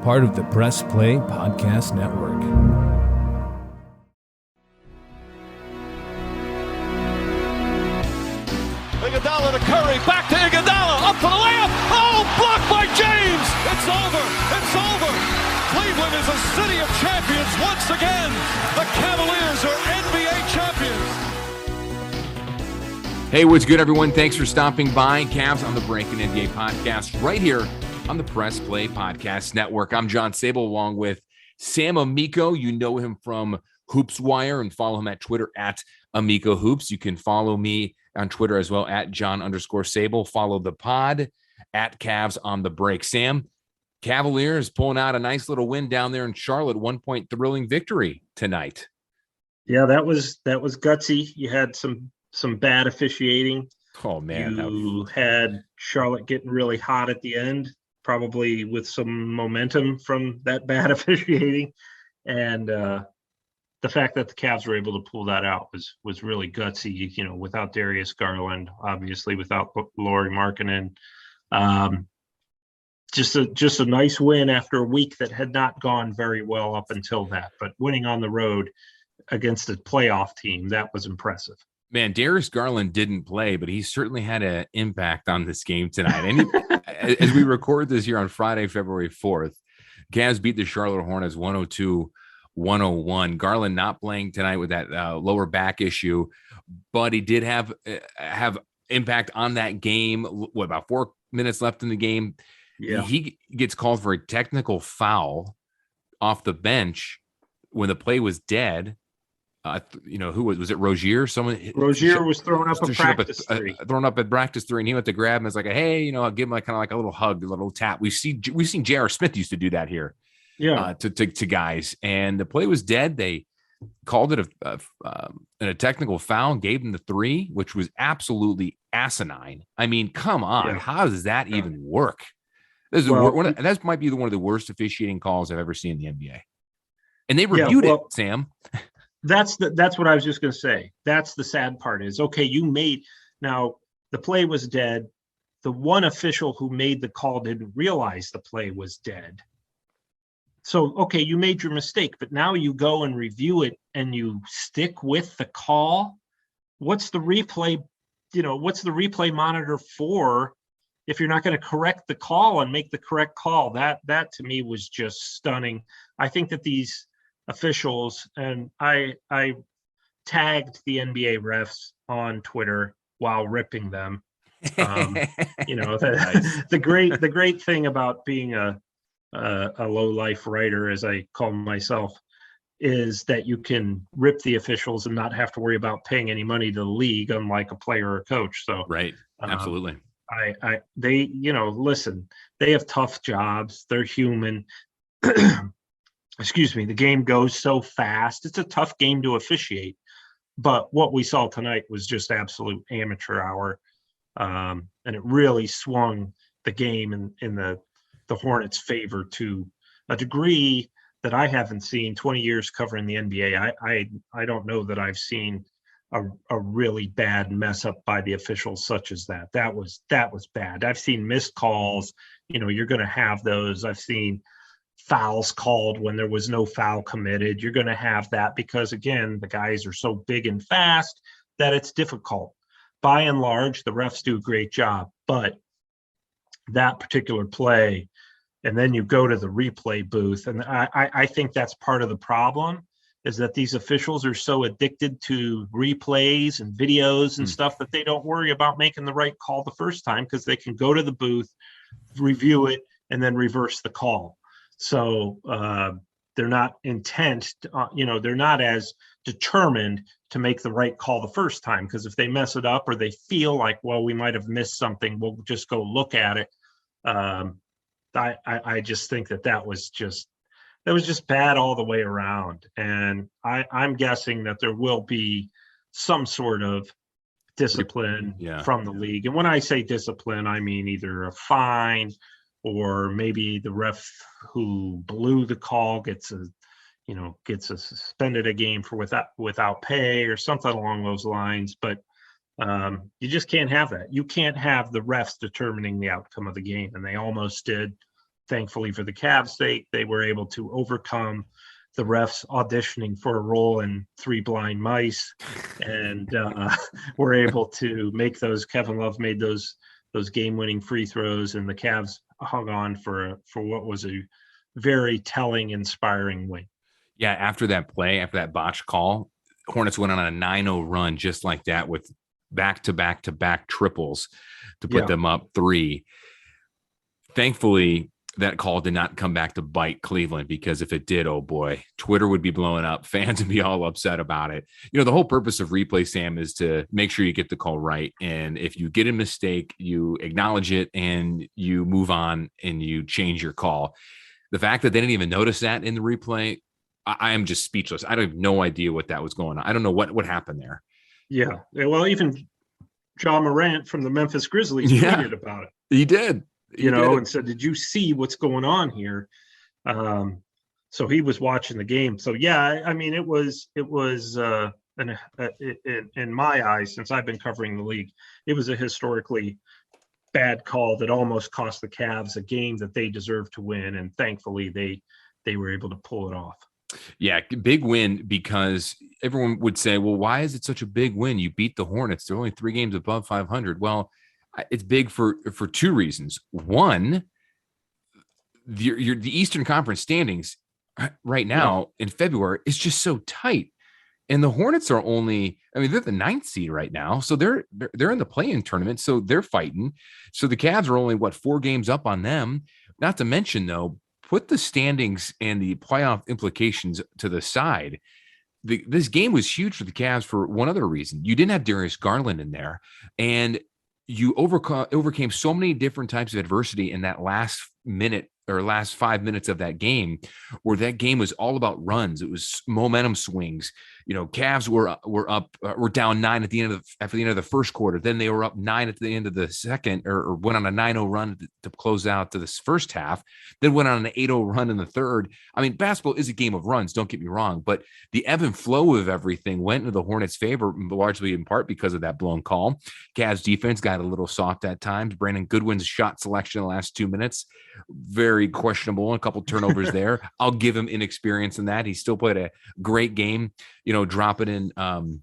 part of the Press Play Podcast Network. Iguodala to Curry, back to Iguodala, up for the layup. Oh, blocked by James. It's over. It's over. Cleveland is a city of champions once again. The Cavaliers are NBA champions. Hey, what's good, everyone? Thanks for stopping by. Cavs on the Break, an NBA podcast right here on the Press Play Podcast Network. I'm John Sabol along with Sam Amico. You know him from Hoops Wire and follow him at Twitter at Amico Hoops. You can follow me on Twitter as well at John_Sabol. Follow the pod at Cavs on the Break. Sam, Cavaliers pulling out a nice little win down there in Charlotte. 1-point thrilling victory tonight. Yeah, that was gutsy. You had some bad officiating. Oh man, you had Charlotte getting really hot at the end, probably with some momentum from that bad officiating, and the fact that the Cavs were able to pull that out was really gutsy. You know, without Darius Garland, obviously without Lauri Markkanen, just a nice win after a week that had not gone very well up until that. But winning on the road against a playoff team, that was impressive. Man, Darius Garland didn't play, but he certainly had an impact on this game tonight. And as we record this here on Friday, February 4th, Cavs beat the Charlotte Hornets 102-101. Garland not playing tonight with that lower back issue, but he did have impact on that game. What, about 4 minutes left in the game? Yeah. He gets called for a technical foul off the bench when the play was dead. Who was it? Rozier? Rozier was thrown up a practice three. Thrown up at practice three, and he went to grab him. It's like, hey, I'll give him kind of like a little hug, a little tap. We've seen J.R. Smith used to do that here. Yeah. To guys, and the play was dead. They called it a technical foul, gave him the three, which was absolutely asinine. I mean, come on, yeah. How does that even work? That might be one of the worst officiating calls I've ever seen in the NBA. And they reviewed it, Sam. That's what I was just going to say. That's the sad part is, okay, now the play was dead. The one official who made the call didn't realize the play was dead. So, okay, you made your mistake, but now you go and review it and you stick with the call. What's the replay monitor for if you're not going to correct the call and make the correct call? That to me was just stunning. I think that these officials, and I tagged the NBA refs on Twitter while ripping them. The great thing about being a low life writer, as I call myself, is that you can rip the officials and not have to worry about paying any money to the league, unlike a player or a coach. So right, absolutely. Listen, they have tough jobs. They're human. Excuse me, the game goes so fast. It's a tough game to officiate. But what we saw tonight was just absolute amateur hour. And it really swung the game in the Hornets' favor to a degree that I haven't seen. 20 years covering the NBA. I don't know that I've seen a really bad mess up by the officials such as that. That was bad. I've seen missed calls. You're going to have those. I've seen fouls called when there was no foul committed. You're going to have that because, again, the guys are so big and fast that it's difficult. By and large, the refs do a great job, but that particular play, and then you go to the replay booth, and I think that's part of the problem, is that these officials are so addicted to replays and videos and stuff that they don't worry about making the right call the first time because they can go to the booth, review it, and then reverse the call. So they're not they're not as determined to make the right call the first time, because if they mess it up or they feel like, well, we might have missed something, we'll just go look at it. I just think that was just bad all the way around. And I'm guessing that there will be some sort of discipline from the league. And when I say discipline, I mean either a fine or maybe the ref who blew the call gets suspended a game for without pay or something along those lines. But you just can't have that. You can't have the refs determining the outcome of the game, and they almost did thankfully for the Cavs' sake, they were able to overcome the refs auditioning for a role in Three Blind Mice, and were able to make those. Kevin Love made those game-winning free throws, and the Cavs hung on for what was a very telling, inspiring win. Yeah, after that play, after that botch call, Hornets went on a 9-0 run just like that with back-to-back triples to put them up 3. Thankfully, that call did not come back to bite Cleveland, because if it did, oh boy, Twitter would be blowing up. Fans would be all upset about it. You know, the whole purpose of replay, Sam, is to make sure you get the call right. And if you get a mistake, you acknowledge it and you move on and you change your call. The fact that they didn't even notice that in the replay, I am just speechless. I have no idea what that was going on. I don't know what happened there. Yeah. Well, even John Morant from the Memphis Grizzlies tweeted about it. He did. And said, "Did you see what's going on here?" So he was watching the game. So yeah, I mean, it was in my eyes, since I've been covering the league, it was a historically bad call that almost cost the Cavs a game that they deserved to win, and thankfully they were able to pull it off. Yeah, big win, because everyone would say, well, why is it such a big win? You beat the Hornets. They're only 3 games above 500. Well, it's big for 2 reasons. One, the Eastern Conference standings right now in February is just so tight. And the Hornets are only, they're the 9th seed right now. So they're in the play-in tournament. So they're fighting. So the Cavs are only 4 games up on them. Not to mention, though, put the standings and the playoff implications to the side. This game was huge for the Cavs for one other reason. You didn't have Darius Garland in there, and you overcame so many different types of adversity in that last minute or last 5 minutes of that game, where that game was all about runs. It was momentum swings. Cavs were down 9 after the end of the first quarter. Then they were up 9 at the end of the second, or went on a 9-0 run to close out to this first half. Then went on an 8-0 run in the third. Basketball is a game of runs, don't get me wrong, but the ebb and flow of everything went into the Hornets' favor, largely in part because of that blown call. Cavs defense got a little soft at times. Brandon Goodwin's shot selection in the last 2 minutes, very questionable. A couple turnovers there. I'll give him inexperience in that. He still played a great game, dropping in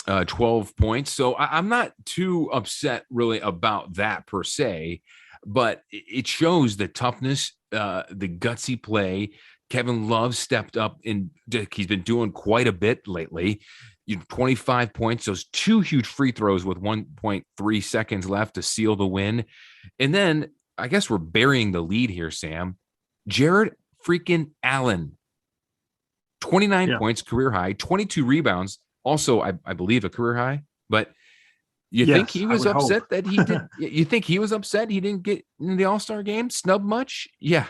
12 points. So I'm not too upset really about that per se, but it shows the toughness, the gutsy play. Kevin Love stepped up, and he's been doing quite a bit lately. 25 points, those 2 huge free throws with 1.3 seconds left to seal the win. And then I guess we're burying the lead here, Sam. Jarrett freaking Allen, 29 points, career high, 22 rebounds, also I believe a career high. But you think he was upset that he did? You think he was upset he didn't get in the All-Star game? Snub much? Yeah.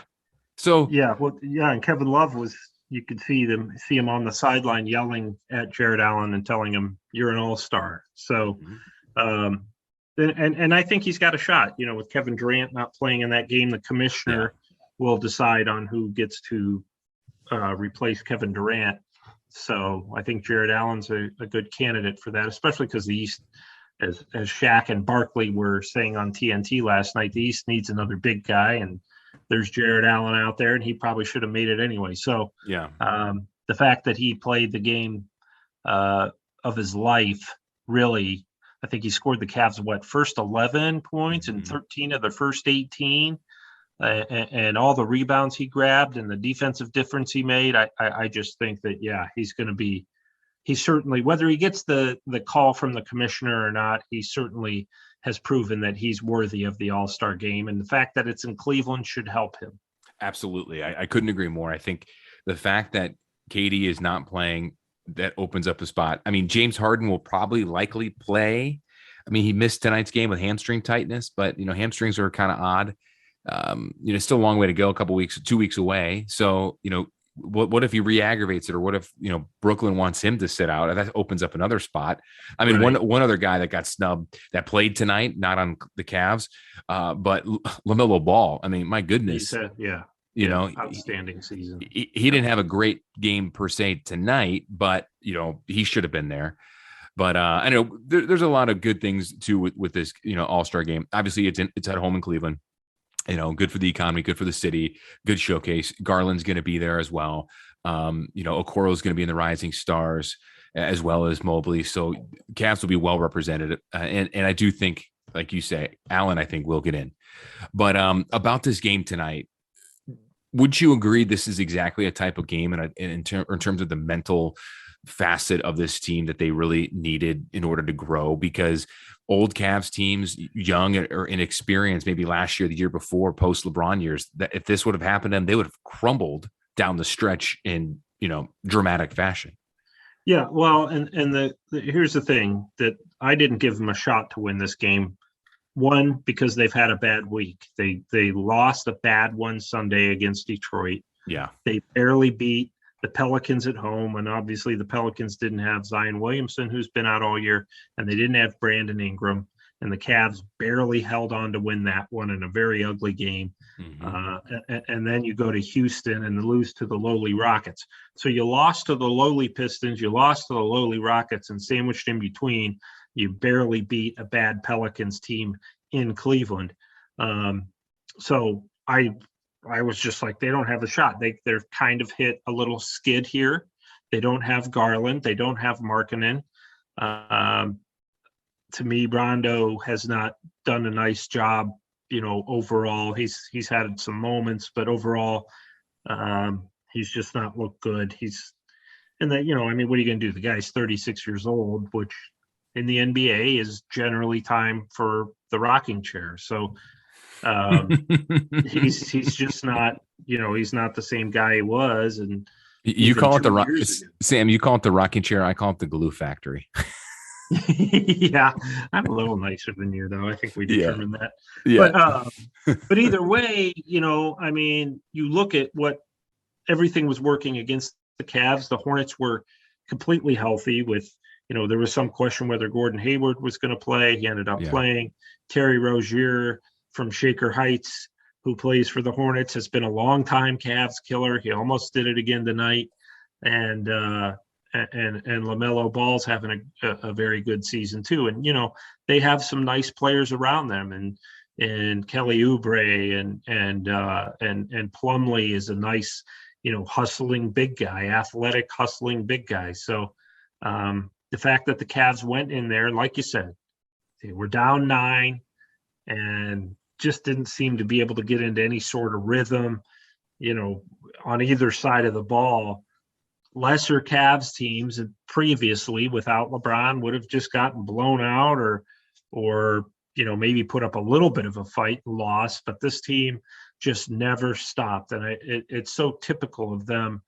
So and Kevin Love was. You could see him on the sideline yelling at Jarrett Allen and telling him, "You're an all-star." So, and I think he's got a shot. With Kevin Durant not playing in that game, the commissioner will decide on who gets to replace Kevin Durant. So I think Jarrett Allen's a good candidate for that, especially because the East, as Shaq and Barkley were saying on TNT last night, the East needs another big guy, and there's Jarrett Allen out there, and he probably should have made it anyway. So the fact that he played the game of his life, really, I think he scored the Cavs first 11 points and 13 of the first 18, and all the rebounds he grabbed and the defensive difference he made. I just think that he's certainly, whether he gets the call from the commissioner or not, he certainly has proven that he's worthy of the All-Star game, and the fact that it's in Cleveland should help him. Absolutely. I couldn't agree more. I think the fact that KD is not playing, that opens up a spot. James Harden will likely play. He missed tonight's game with hamstring tightness, but hamstrings are kind of odd. Still a long way to go, 2 weeks away. So, what if he re-aggravates it, or what if Brooklyn wants him to sit out? That opens up another spot. Right. One other guy that got snubbed that played tonight, not on the Cavs, but LaMelo Ball. My goodness, outstanding season. He didn't have a great game per se tonight, but he should have been there. But I know there's a lot of good things too with this All-Star game. Obviously, it's at home in Cleveland. Good for the economy, good for the city, good showcase. Garland's going to be there as well. Okoro's going to be in the Rising Stars as well as Mobley. So Cavs will be well represented. And I do think, like you say, Allen, I think will get in. But about this game tonight, would you agree this is exactly a type of game in terms of the mental facet of this team that they really needed in order to grow? Because old Cavs teams, young or inexperienced, maybe last year, the year before, post LeBron years, that if this would have happened to them, they would have crumbled down the stretch in dramatic fashion. Yeah, well, and here's the thing, that I didn't give them a shot to win this game. One, because they've had a bad week. They lost a bad one Sunday against Detroit. Yeah. They barely beat the Pelicans at home, and obviously the Pelicans didn't have Zion Williamson, who's been out all year, and they didn't have Brandon Ingram, and the Cavs barely held on to win that one in a very ugly game. Mm-hmm. And then you go to Houston and lose to the lowly Rockets. So you lost to the lowly Pistons, you lost to the lowly Rockets, and sandwiched in between, you barely beat a bad Pelicans team in Cleveland. So I was just like, they don't have a shot. They're kind of hit a little skid here. They don't have Garland. They don't have Markkanen. To me, Rondo has not done a nice job, overall. He's had some moments, but overall, he's just not looked good. What are you going to do? The guy's 36 years old, which in the NBA is generally time for the rocking chair. So he's just not, he's not the same guy he was. And you call it Sam, you call it the rocking chair. I call it the glue factory. Yeah, I'm a little nicer than you, though. I think we determined that. Yeah. But either way, you look at what everything was working against the Cavs. The Hornets were completely healthy with, there was some question whether Gordon Hayward was going to play. He ended up playing. Terry Rozier from Shaker Heights, who plays for the Hornets, has been a long-time Cavs killer. He almost did it again tonight. And LaMelo Ball's having a very good season too. And, they have some nice players around them, and Kelly Oubre and Plumlee is a nice, hustling big guy, athletic hustling big guy. So the fact that the Cavs went in there, like you said, they were down 9 and just didn't seem to be able to get into any sort of rhythm, on either side of the ball. Lesser Cavs teams previously without LeBron would have just gotten blown out or maybe put up a little bit of a fight and lost, but this team just never stopped. And it's so typical of them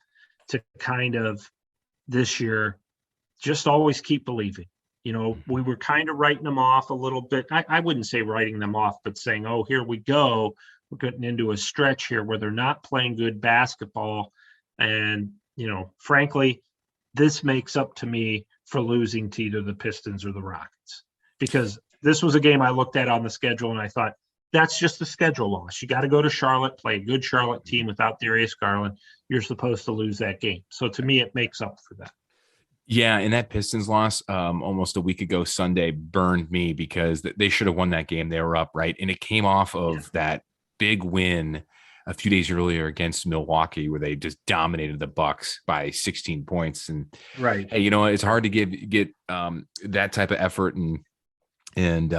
to kind of this year just always keep believing. We were kind of writing them off a little bit. I wouldn't say writing them off, but saying, oh, here we go. We're getting into a stretch here where they're not playing good basketball. And frankly, this makes up to me for losing to either the Pistons or the Rockets, because this was a game I looked at on the schedule and I thought, that's just a schedule loss. You got to go to Charlotte, play a good Charlotte team without Darius Garland. You're supposed to lose that game. So to me, it makes up for that. Yeah, and that Pistons loss almost a week ago Sunday burned me because they should have won that game. They were up, right? And it came off of that big win a few days earlier against Milwaukee, where they just dominated the Bucks by 16 points. And right, hey, it's hard to get that type of effort and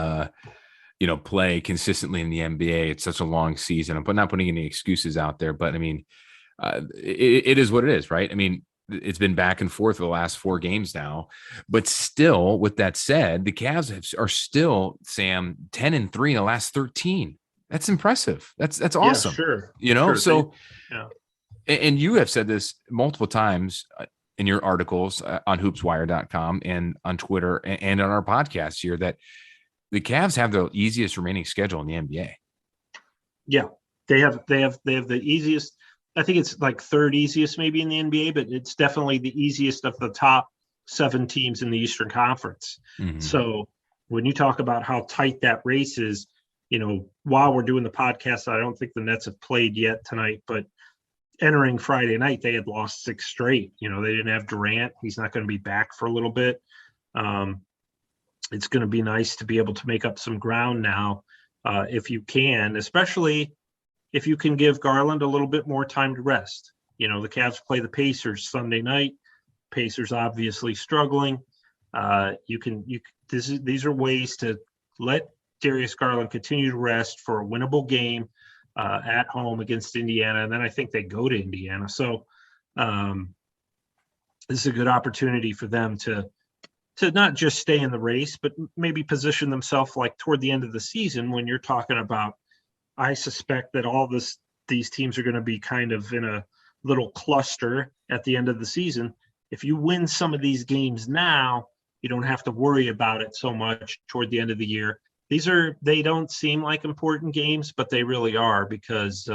play consistently in the NBA. It's such a long season. I'm not putting any excuses out there, but it is what it is, right? It's been back and forth for the last 4 games now, but still, with that said, the Cavs are still, Sam, 10-3 in the last 13. That's impressive. That's awesome. Yeah, sure. And you have said this multiple times in your articles on hoopswire.com and on Twitter and on our podcast here that the Cavs have the easiest remaining schedule in the NBA. Yeah, they have the easiest. I think it's like third easiest maybe in the NBA, but it's definitely the easiest of the top 7 teams in the Eastern Conference. Mm-hmm. So when you talk about how tight that race is, while we're doing the podcast, I don't think the Nets have played yet tonight, but entering Friday night, they had lost 6 straight. They didn't have Durant. He's not going to be back for a little bit. It's going to be nice to be able to make up some ground now, if you can, especially if you can give Garland a little bit more time to rest. The Cavs play the Pacers Sunday night. Pacers obviously struggling. These are ways to let Darius Garland continue to rest for a winnable game at home against Indiana, and then I think they go to Indiana. So this is a good opportunity for them to not just stay in the race, but maybe position themselves like toward the end of the season when you're talking about. I suspect that these teams are going to be kind of in a little cluster at the end of the season. If you win some of these games now, you don't have to worry about it so much toward the end of the year. They don't seem like important games, but they really are, because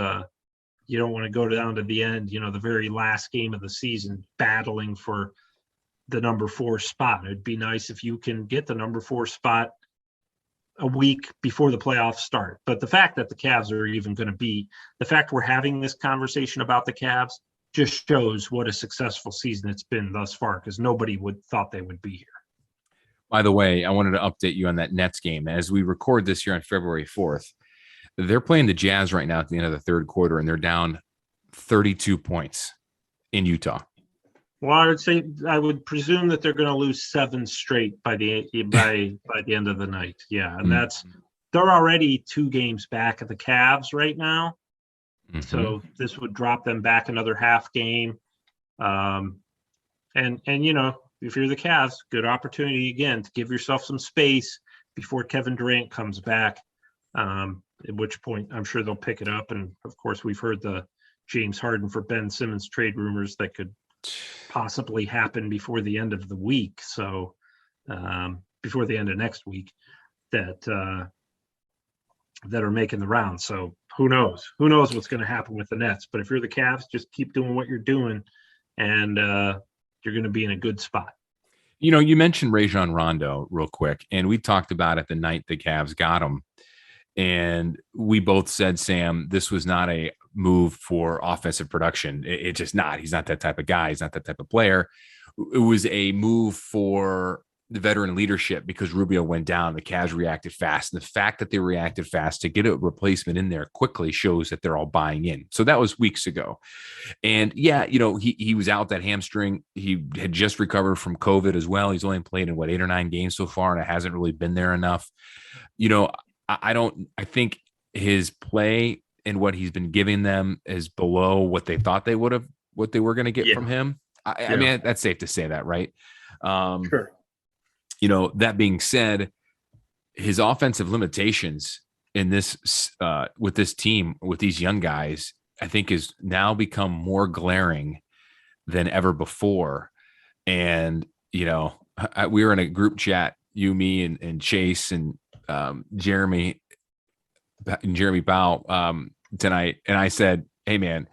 you don't want to go down to the end, the very last game of the season, battling for the number 4 spot. It'd be nice if you can get the number 4 spot a week before the playoffs start. But the fact that the Cavs are even going to be, the fact we're having this conversation about the Cavs just shows what a successful season it's been thus far, because nobody thought they would be here. By the way, I wanted to update you on that Nets game. As we record this here on February 4th, they're playing the Jazz right now at the end of the third quarter, and they're down 32 points in Utah. Well, I would presume that they're going to lose 7 straight by the end of the night. Yeah, and they're already 2 games back at the Cavs right now. Mm-hmm. So this would drop them back another half game. And if you're the Cavs, good opportunity again to give yourself some space before Kevin Durant comes back. At which point I'm sure they'll pick it up. And of course, we've heard the James Harden for Ben Simmons trade rumors that could possibly happen before the end of the week. So before the end of next week, that are making the round. So who knows what's going to happen with the Nets. But if you're the Cavs, just keep doing what you're doing, and you're going to be in a good spot. You mentioned Rajon Rondo real quick, and we talked about it the night the Cavs got him. And we both said, Sam, this was not a move for offensive production. It's just not. He's not that type of guy. He's not that type of player. It was a move for the veteran leadership because Rubio went down. The Cavs reacted fast. And the fact that they reacted fast to get a replacement in there quickly shows that they're all buying in. So that was weeks ago. And yeah, he was out that hamstring. He had just recovered from COVID as well. He's only played in 8 or 9 games so far, and it hasn't really been there enough. I think his play and what he's been giving them is below what they thought they were going to get from him. I mean, that's safe to say that, right? Sure. That being said, his offensive limitations in this, with this team, with these young guys, I think is now become more glaring than ever before. And, we were in a group chat, you, me, and Chase and Jeremy Bow tonight, and I said, "Hey man,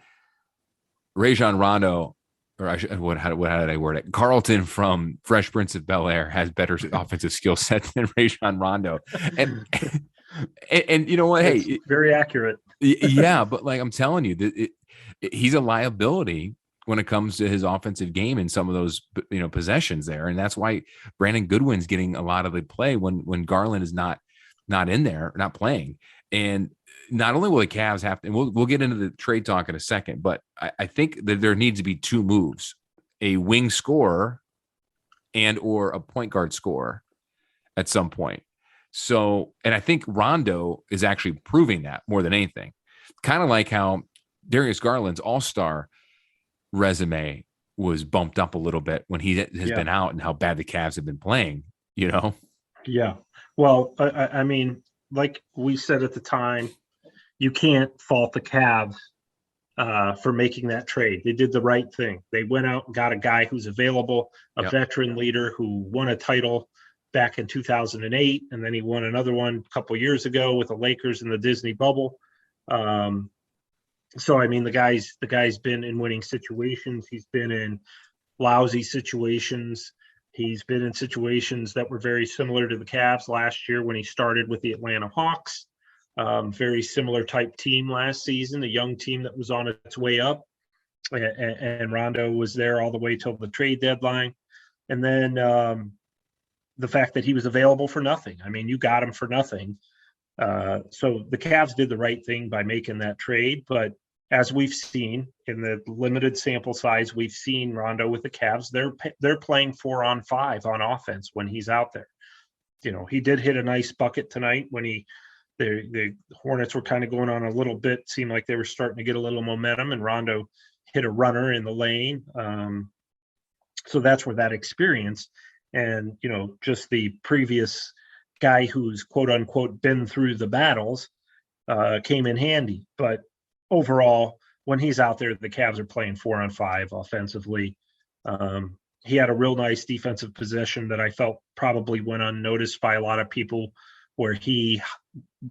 Rajon Rondo, or how did I word it? Carlton from Fresh Prince of Bel-Air has better offensive skill set than Rajon Rondo." And you know what? It's hey, very accurate. Yeah, but I'm telling you, he's a liability when it comes to his offensive game in some of those possessions there, and that's why Brandon Goodwin's getting a lot of the play when Garland is not in there, not playing. And not only will the Cavs have to, and we'll get into the trade talk in a second, but I think that there needs to be 2 moves: a wing scorer and or a point guard scorer at some point. So, and I think Rondo is actually proving that more than anything. Kind of like how Darius Garland's all-star resume was bumped up a little bit when he has been out, and how bad the Cavs have been playing, Yeah. Well, I mean, like we said at the time, you can't fault the Cavs for making that trade. They did the right thing. They went out and got a guy who's available, a veteran leader who won a title back in 2008, and then he won another one a couple years ago with the Lakers in the Disney bubble. So, I mean, the guy's been in winning situations. He's been in lousy situations. He's been in situations that were very similar to the Cavs last year when he started with the Atlanta Hawks. Very similar type team last season, a young team that was on its way up. And Rondo was there all the way till the trade deadline. And then the fact that he was available for nothing. I mean, you got him for nothing. So the Cavs did the right thing by making that trade. But as we've seen in the limited sample size, we've seen Rondo with the Cavs. They're playing 4-on-5 on offense when he's out there. He did hit a nice bucket tonight when the Hornets were kind of going on a little bit. Seemed like they were starting to get a little momentum, and Rondo hit a runner in the lane. So that's where that experience and, just the previous guy who's quote unquote been through the battles came in handy. But overall, when he's out there, the Cavs are playing 4-on-5 offensively. He had a real nice defensive possession that I felt probably went unnoticed by a lot of people, where he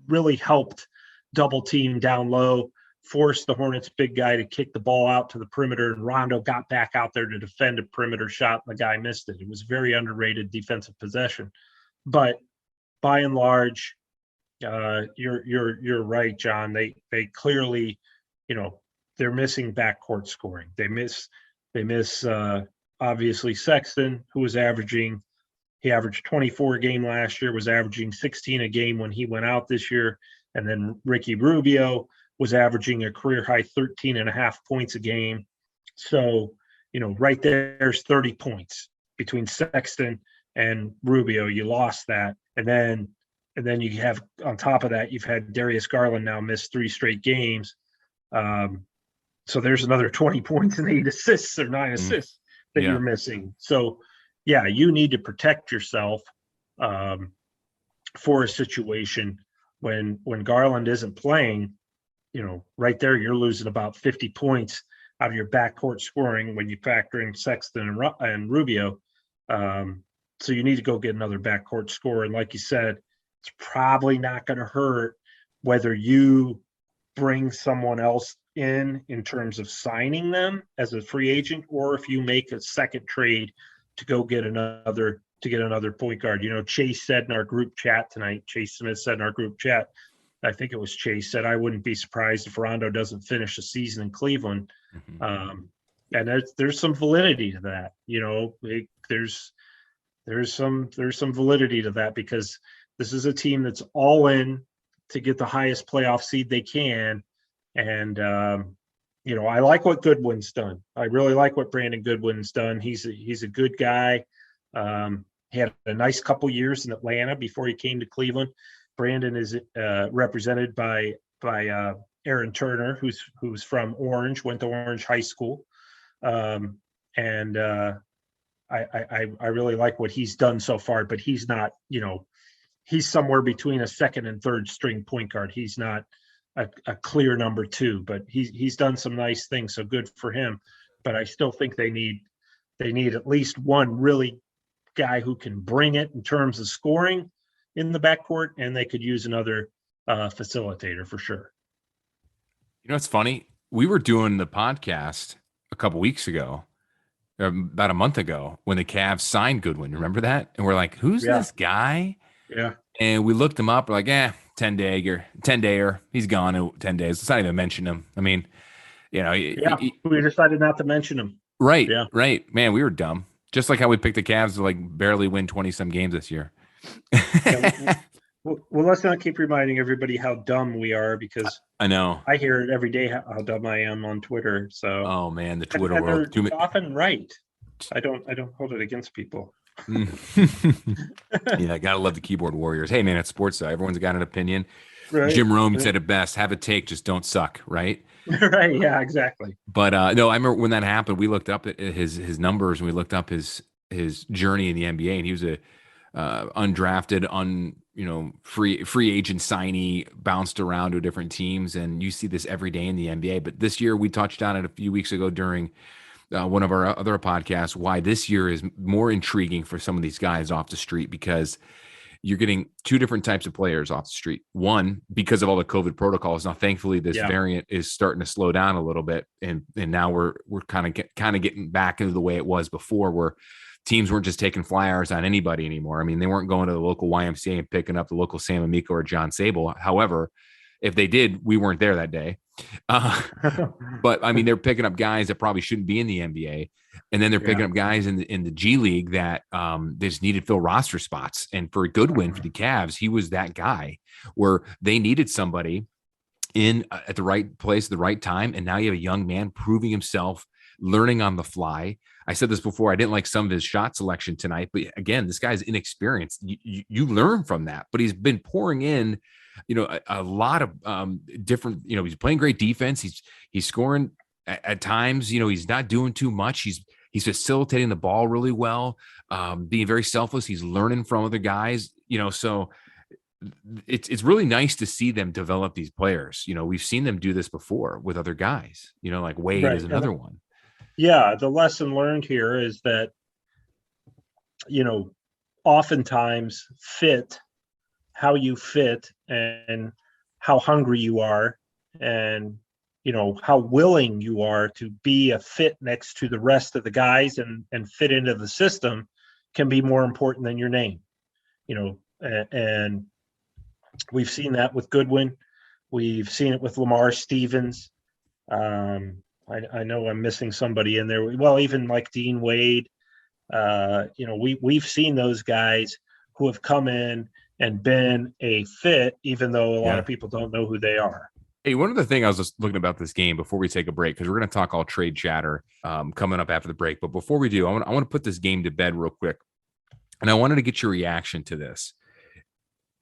really helped double team down low, forced the Hornets big guy to kick the ball out to the perimeter, and Rondo got back out there to defend a perimeter shot, and the guy missed it. It was very underrated defensive possession. But by and large, you're right, John. They clearly, they're missing backcourt scoring. They miss obviously Sexton, who was he averaged 24 a game last year, was averaging 16 a game when he went out this year. And then Ricky Rubio was averaging a career high 13.5 points a game. So, right there's 30 points between Sexton and Rubio. You lost that. And then you have, on top of that, you've had Darius Garland now miss 3 straight games. So there's another 20 points and 8 assists or 9 assists that you're missing. So, yeah, you need to protect yourself for a situation when Garland isn't playing. Right there, you're losing about 50 points out of your backcourt scoring when you factor in Sexton and Rubio. So you need to go get another backcourt scorer. And like you said, it's probably not going to hurt whether you bring someone else in terms of signing them as a free agent, or if you make a second trade to go get another point guard. Chase said in our group chat tonight, Chase Smith said in our group chat, I think it was Chase, said, I wouldn't be surprised if Rondo doesn't finish the season in Cleveland. And there's some validity to that. There's some validity to that, because this is a team that's all in to get the highest playoff seed they can. And, I like what Goodwin's done. I really like what Brandon Goodwin's done. He's a good guy. He had a nice couple years in Atlanta before he came to Cleveland. Brandon is represented by Aaron Turner, who's from Orange, went to Orange High School. I really like what he's done so far, but he's not, he's somewhere between a second and third string point guard. He's not a clear number 2, but he's done some nice things. So good for him. But I still think they need at least one really guy who can bring it in terms of scoring in the backcourt, and they could use another facilitator for sure. It's funny. We were doing the podcast a couple weeks ago, about a month ago, when the Cavs signed Goodwin. Remember that? And we're like, who's this guy? Yeah. And we looked him up. We're like, 10-dayer. He's gone in 10 days. Let's not even mention him. I mean, we decided not to mention him. Right. Yeah. Right. Man, we were dumb. Just like how we picked the Cavs to barely win 20-some games this year. Well, let's not keep reminding everybody how dumb we are, because I know I hear it every day how dumb I am on Twitter. So, oh man, the Twitter and world. They're often right. I don't hold it against people. Yeah, gotta love the keyboard warriors. Hey man, it's sports. So everyone's got an opinion. Right. Jim Rome said it best: "Have a take, just don't suck." Right. Right. Yeah. Exactly. But no, I remember when that happened. We looked up at his numbers, and we looked up his journey in the NBA, and he was a undrafted, free agent signee, bounced around to different teams, and you see this every day in the NBA. But this year, we touched on it a few weeks ago during one of our other podcasts, why this year is more intriguing for some of these guys off the street, because you're getting 2 different types of players off the street. One, because of all the COVID protocols. Now, thankfully, this variant is starting to slow down a little bit, and now we're kind of getting back into the way it was before, where teams weren't just taking flyers on anybody anymore. I mean, they weren't going to the local YMCA and picking up the local Sam Amico or John Sabol. However, if they did, we weren't there that day. But I mean, they're picking up guys that probably shouldn't be in the NBA. And then they're picking up guys in the G League that they just needed to fill roster spots. And for a good win for the Cavs, he was that guy where they needed somebody in at the right place at the right time. And now you have a young man proving himself, learning on the fly. I said this before. I didn't like some of his shot selection tonight, but again, this guy's inexperienced. You learn from that, but he's been pouring in, a lot of different, he's playing great defense. He's scoring at times, he's not doing too much. He's facilitating the ball really well, being very selfless. He's learning from other guys, so it's really nice to see them develop these players. We've seen them do this before with other guys, like Wade is another one. Yeah. The lesson learned here is that, oftentimes how you fit and how hungry you are and, how willing you are to be a fit next to the rest of the guys and fit into the system can be more important than your name, and we've seen that with Goodwin. We've seen it with Lamar Stevens. I know I'm missing somebody in there. Well, even like Dean Wade, we've seen those guys who have come in and been a fit, even though a lot of people don't know who they are. Hey, one of the things I was just looking about this game before we take a break, because we're going to talk all trade chatter coming up after the break. But before we do, I want to put this game to bed real quick. And I wanted to get your reaction to this.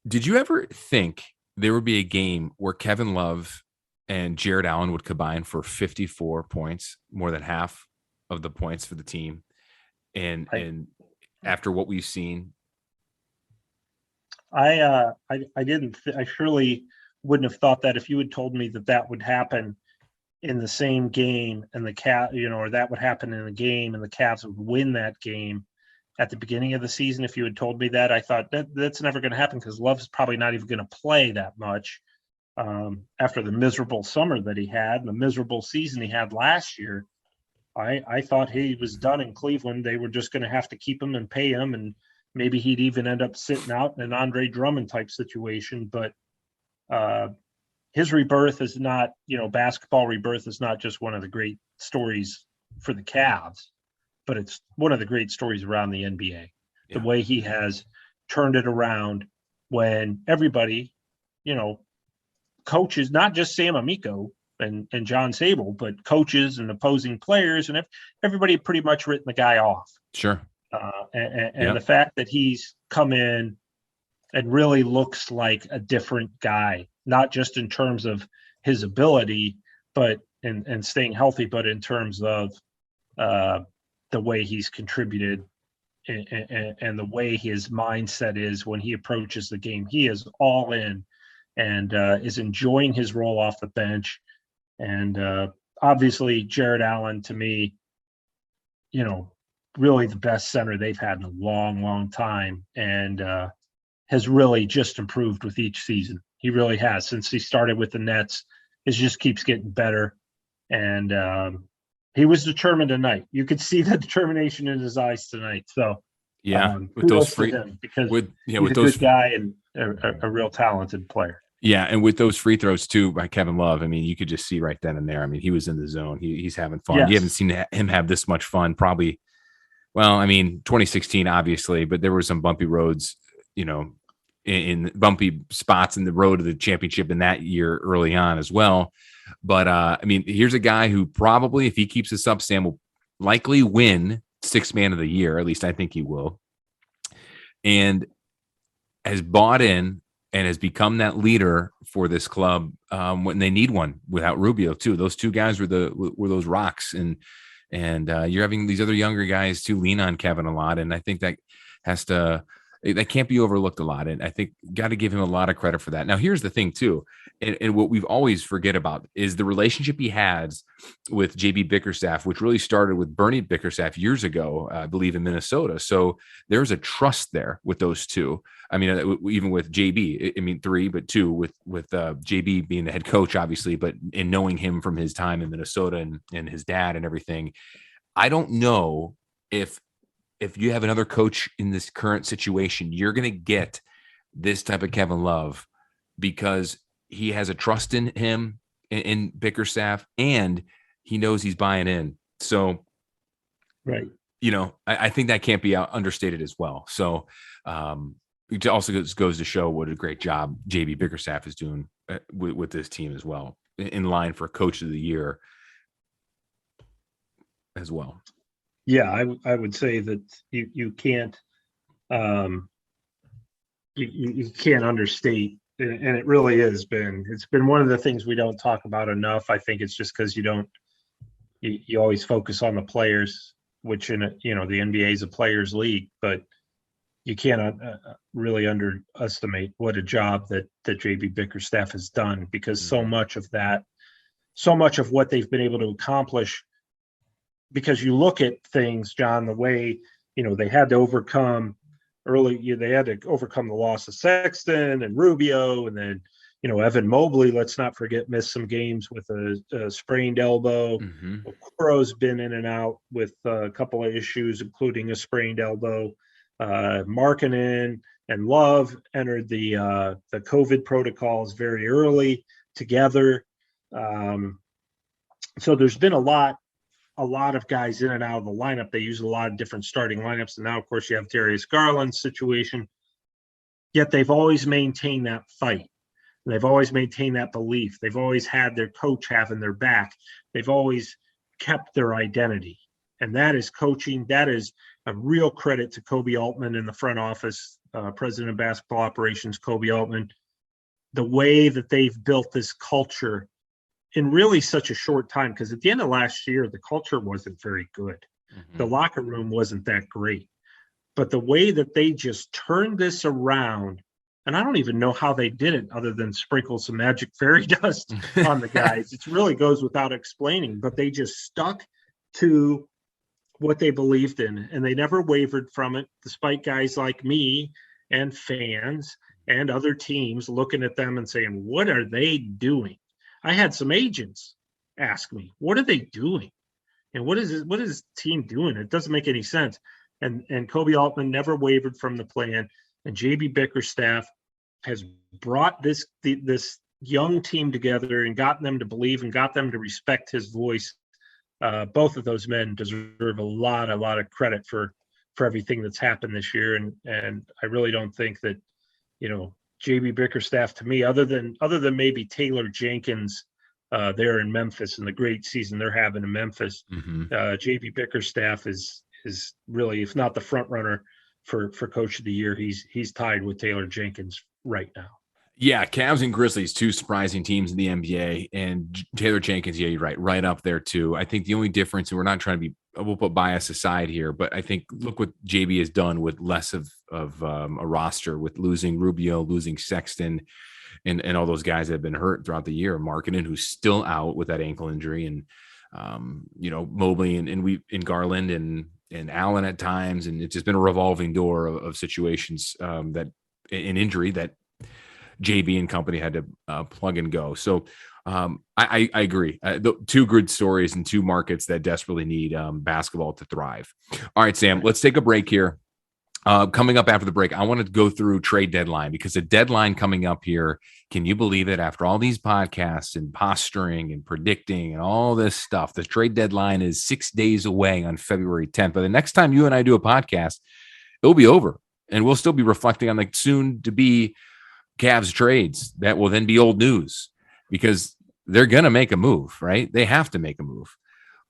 Did you ever think there would be a game where Kevin Love and Jarrett Allen would combine for 54 points, more than half of the points for the team? And after what we've seen, I surely wouldn't have thought that if you had told me that would happen in the same game and or that would happen in a game and the Cavs would win that game at the beginning of the season. If you had told me that, I thought that's never going to happen because Love's probably not even going to play that much after the miserable summer that he had and the miserable season he had last year. I thought he was done in Cleveland. They were just going to have to keep him and pay him, and maybe he'd even end up sitting out in an Andre Drummond type situation. But his rebirth is not, basketball rebirth is not just one of the great stories for the Cavs, but it's one of the great stories around the NBA. The way he has turned it around when everybody, coaches, not just Sam Amico and John Sabol, but coaches and opposing players and everybody pretty much written the guy off. Sure. And the fact that he's come in and really looks like a different guy, not just in terms of his ability, but and staying healthy, but in terms of the way he's contributed and the way his mindset is when he approaches the game. He is all in and is enjoying his role off the bench. And obviously, Jarrett Allen, to me, really the best center they've had in a long, long time, and has really just improved with each season. He really has. Since he started with the Nets, it just keeps getting better. And he was determined tonight. You could see the determination in his eyes tonight. So with those free, because with he's those good guy and a real talented player. Yeah, and with those free throws too by Kevin Love, I mean, you could just see right then and there. I mean, he was in the zone. He's having fun. Yes. You haven't seen him have this much fun probably. Well, I mean, 2016 obviously, but there were some bumpy roads, in bumpy spots in the road to the championship in that year early on as well. But I mean, here's a guy who probably, if he keeps this up, Sam, will likely win Sixth Man of the Year. At least I think he will. And has bought in and has become that leader for this club when they need one without Rubio too. Those two guys were those rocks, and you're having these other younger guys to lean on Kevin a lot. And I think that can't be overlooked a lot. And I think got to give him a lot of credit for that. Now, here's the thing too. And what we've always forget about is the relationship he has with JB Bickerstaff, which really started with Bernie Bickerstaff years ago, I believe in Minnesota. So there's a trust there with those two. I mean, even with JB, I mean, 3, but 2 with JB being the head coach, obviously, but in knowing him from his time in Minnesota and his dad and everything. I don't know if you have another coach in this current situation, you're going to get this type of Kevin Love because he has a trust in him. in Bickerstaff, and he knows he's buying in. So, right. I think that can't be understated as well. So it also goes to show what a great job JB Bickerstaff is doing with this team as well, in line for Coach of the Year as well. Yeah, I would say that you can't you can't understate, and it really it's been one of the things we don't talk about enough. I think it's just because you always focus on the players, which the NBA is a players league, but you can't really underestimate what a job that JB Bickerstaff has done, because so much of what they've been able to accomplish, because you look at things, John, the way, they had to overcome the loss of Sexton and Rubio, and then, Evan Mobley, let's not forget, missed some games with a sprained elbow. Mm-hmm. Okoro's been in and out with a couple of issues, including a sprained elbow. Markkanen and Love entered the COVID protocols very early together. So there's been a lot of guys in and out of the lineup. They use a lot of different starting lineups. And now, of course, you have Darius Garland's situation. Yet they've always maintained that fight. They've always maintained that belief. They've always had their coach having their back. They've always kept their identity. And that is coaching. That is a real credit to Kobe Altman in the front office, president of basketball operations, Kobe Altman. The way that they've built this culture in really such a short time, because at the end of last year, the culture wasn't very good. Mm-hmm. The locker room wasn't that great. But the way that they just turned this around, and I don't even know how they did it other than sprinkle some magic fairy dust on the guys. It really goes without explaining, but they just stuck to what they believed in, and they never wavered from it, despite guys like me and fans and other teams looking at them and saying, what are they doing? I had some agents ask me, what are they doing? And what is this team doing? It doesn't make any sense. And Kobe Altman never wavered from the plan. And JB Bickerstaff has brought this young team together and gotten them to believe and got them to respect his voice. Both of those men deserve a lot of credit for everything that's happened this year. And I really don't think that, JB Bickerstaff, to me, other than maybe Taylor Jenkins there in Memphis and the great season they're having in Memphis, Mm-hmm. JB Bickerstaff is really, if not the front runner for Coach of the Year, he's tied with Taylor Jenkins right now. Yeah, Cavs and Grizzlies, two surprising teams in the NBA, and Taylor Jenkins, yeah, you're right up there too. I think the only difference, and we're not trying to we'll put bias aside here, but I think look what JB has done with less of a roster, with losing Rubio, losing Sexton, and all those guys that have been hurt throughout the year. Markkanen, who's still out with that ankle injury, and Mobley and Garland and Allen at times, and it's just been a revolving door of situations that an injury that JB and company had to plug and go. So I agree. The two good stories and two markets that desperately need basketball to thrive. All right, Sam, let's take a break here. Coming up after the break, I want to go through trade deadline, because the deadline coming up here, can you believe it? After all these podcasts and posturing and predicting and all this stuff, the trade deadline is 6 days away on February 10th. But the next time you and I do a podcast, it'll be over, and we'll still be reflecting on the soon to be Cavs trades that will then be old news, because they're going to make a move, right? They have to make a move.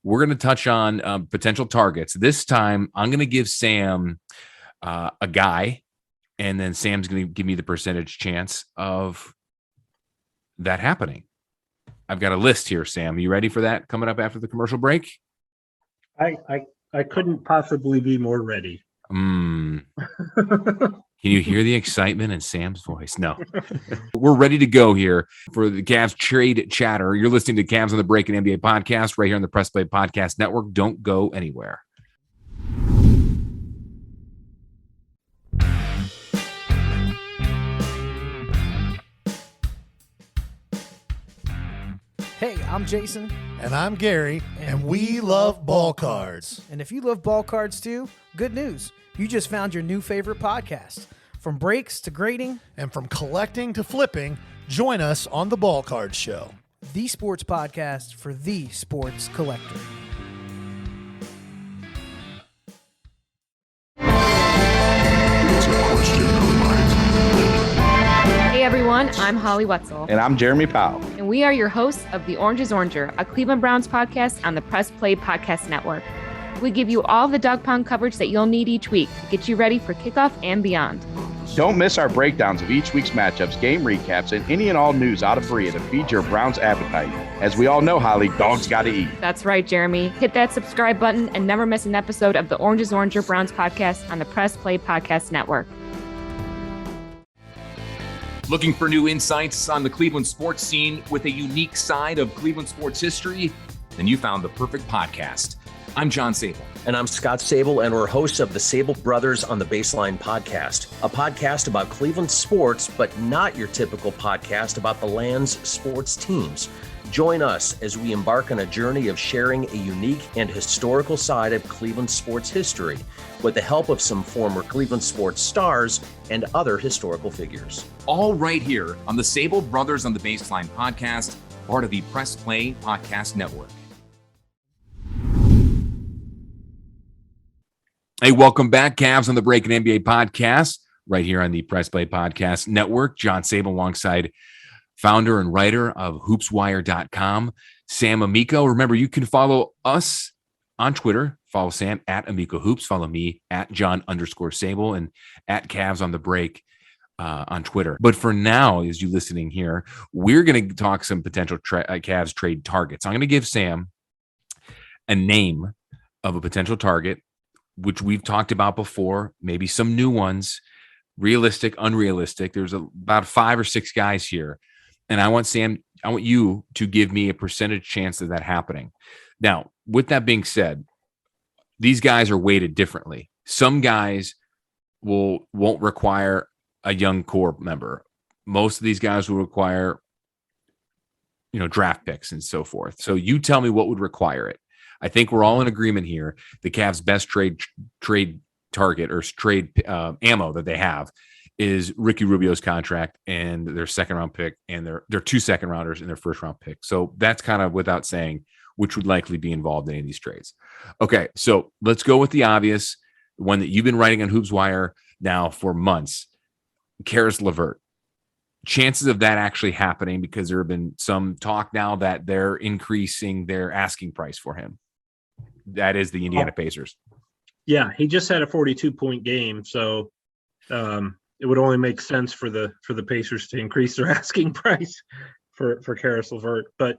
We're going to touch on potential targets. This time, I'm going to give Sam a guy, and then Sam's going to give me the percentage chance of that happening. I've got a list here, Sam. Are you ready for that coming up after the commercial break? I couldn't possibly be more ready. Can you hear the excitement in Sam's voice? No. We're ready to go here for the Cavs trade chatter. You're listening to Cavs on the Break, an NBA podcast right here on the Press Play Podcast Network. Don't go anywhere. Hey, I'm Jason. And I'm Gary, and we love ball cards. And if you love ball cards too, good news. You just found your new favorite podcast. From breaks to grading. And from collecting to flipping, join us on the Ball Card Show. the sports podcast for the sports collector. Hey everyone, I'm Holly Wetzel. And I'm Jeremy Powell. And we are your hosts of The Orange is Oranger, a Cleveland Browns podcast on the Press Play Podcast Network. We give you all the dog pound coverage that you'll need each week to get you ready for kickoff and beyond. Don't miss our breakdowns of each week's matchups, game recaps, and any and all news out of Berea to feed your Browns appetite. As we all know, Holly, dogs got to eat. That's right, Jeremy. Hit that subscribe button and never miss an episode of The Orange is Oranger Browns podcast on the Press Play Podcast Network. Looking for new insights on the Cleveland sports scene with a unique side of Cleveland sports history? Then you found the perfect podcast. I'm John Sabol. And I'm Scott Sabol, and we're hosts of the Sabol Brothers on the Baseline podcast, a podcast about Cleveland sports, but not your typical podcast about the land's sports teams. Join us as we embark on a journey of sharing a unique and historical side of Cleveland sports history with the help of some former Cleveland sports stars and other historical figures. All right here on the Sabol Brothers on the Baseline podcast, part of the Press Play Podcast Network. Hey, welcome back, Cavs on the Break and NBA podcast, right here on the Press Play Podcast Network. John Sabol alongside founder and writer of hoopswire.com, Sam Amico. Remember, you can follow us on Twitter. Follow Sam at Amico Hoops. Follow me at John_Sabol and at Cavs on the Break on Twitter. But for now, as you listening here, we're going to talk some potential Cavs trade targets. I'm going to give Sam a name of a potential target, which we've talked about before, maybe some new ones, realistic, unrealistic. There's about 5 or 6 guys here. And I want you to give me a percentage chance of that happening. Now, with that being said, these guys are weighted differently. Some guys won't require a young core member. Most of these guys will require, draft picks and so forth. So you tell me what would require it. I think we're all in agreement here. The Cavs' best trade target or trade ammo that they have is Ricky Rubio's contract and their second round pick and their 2 second rounders and their first round pick. So that's kind of without saying which would likely be involved in any of these trades. Okay, so let's go with the obvious, the one that you've been writing on HoopsWire now for months, Caris LeVert. Chances of that actually happening, because there have been some talk now that they're increasing their asking price for him. That is the Indiana Pacers. Yeah, he just had a 42-point game, so it would only make sense for the Pacers to increase their asking price for Caris LeVert. But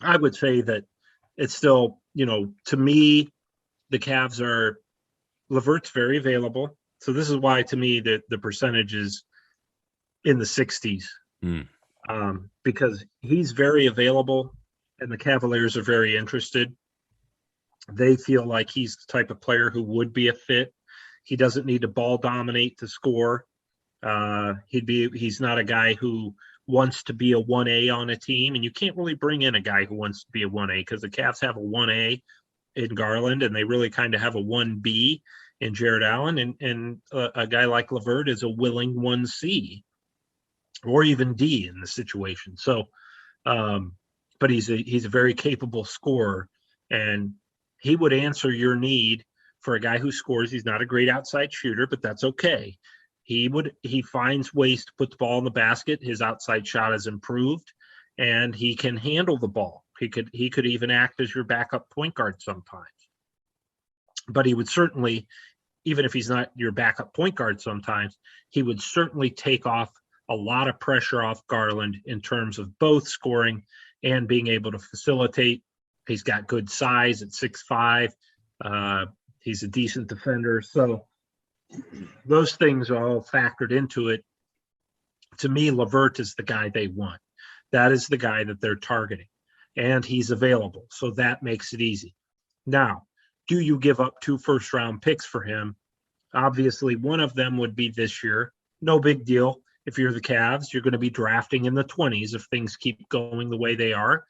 I would say that it's still, to me, the Cavs are LeVert's very available. So this is why, to me, the percentage is in the 60s, because he's very available and the Cavaliers are very interested. They feel like he's the type of player who would be a fit. He doesn't need to ball dominate to score. He's not a guy who wants to be a 1A on a team, and you can't really bring in a guy who wants to be a 1A, because the Cavs have a 1A in Garland and they really kind of have a 1B in Jarrett Allen, and a guy like LeVert is a willing 1C or even D in the situation. So, but he's a very capable scorer, and he would answer your need for a guy who scores. He's not a great outside shooter, but that's okay. He finds ways to put the ball in the basket. His outside shot has improved, and he can handle the ball. He could even act as your backup point guard sometimes. But he would certainly, even if he's not your backup point guard sometimes, he would certainly take off a lot of pressure off Garland in terms of both scoring and being able to facilitate. He's got good size at 6'5". He's a decent defender. So those things are all factored into it. To me, LeVert is the guy they want. That is the guy that they're targeting, and he's available. So that makes it easy. Now, do you give up 2 first-round picks for him? Obviously, one of them would be this year. No big deal. If you're the Cavs, you're going to be drafting in the 20s if things keep going the way they are.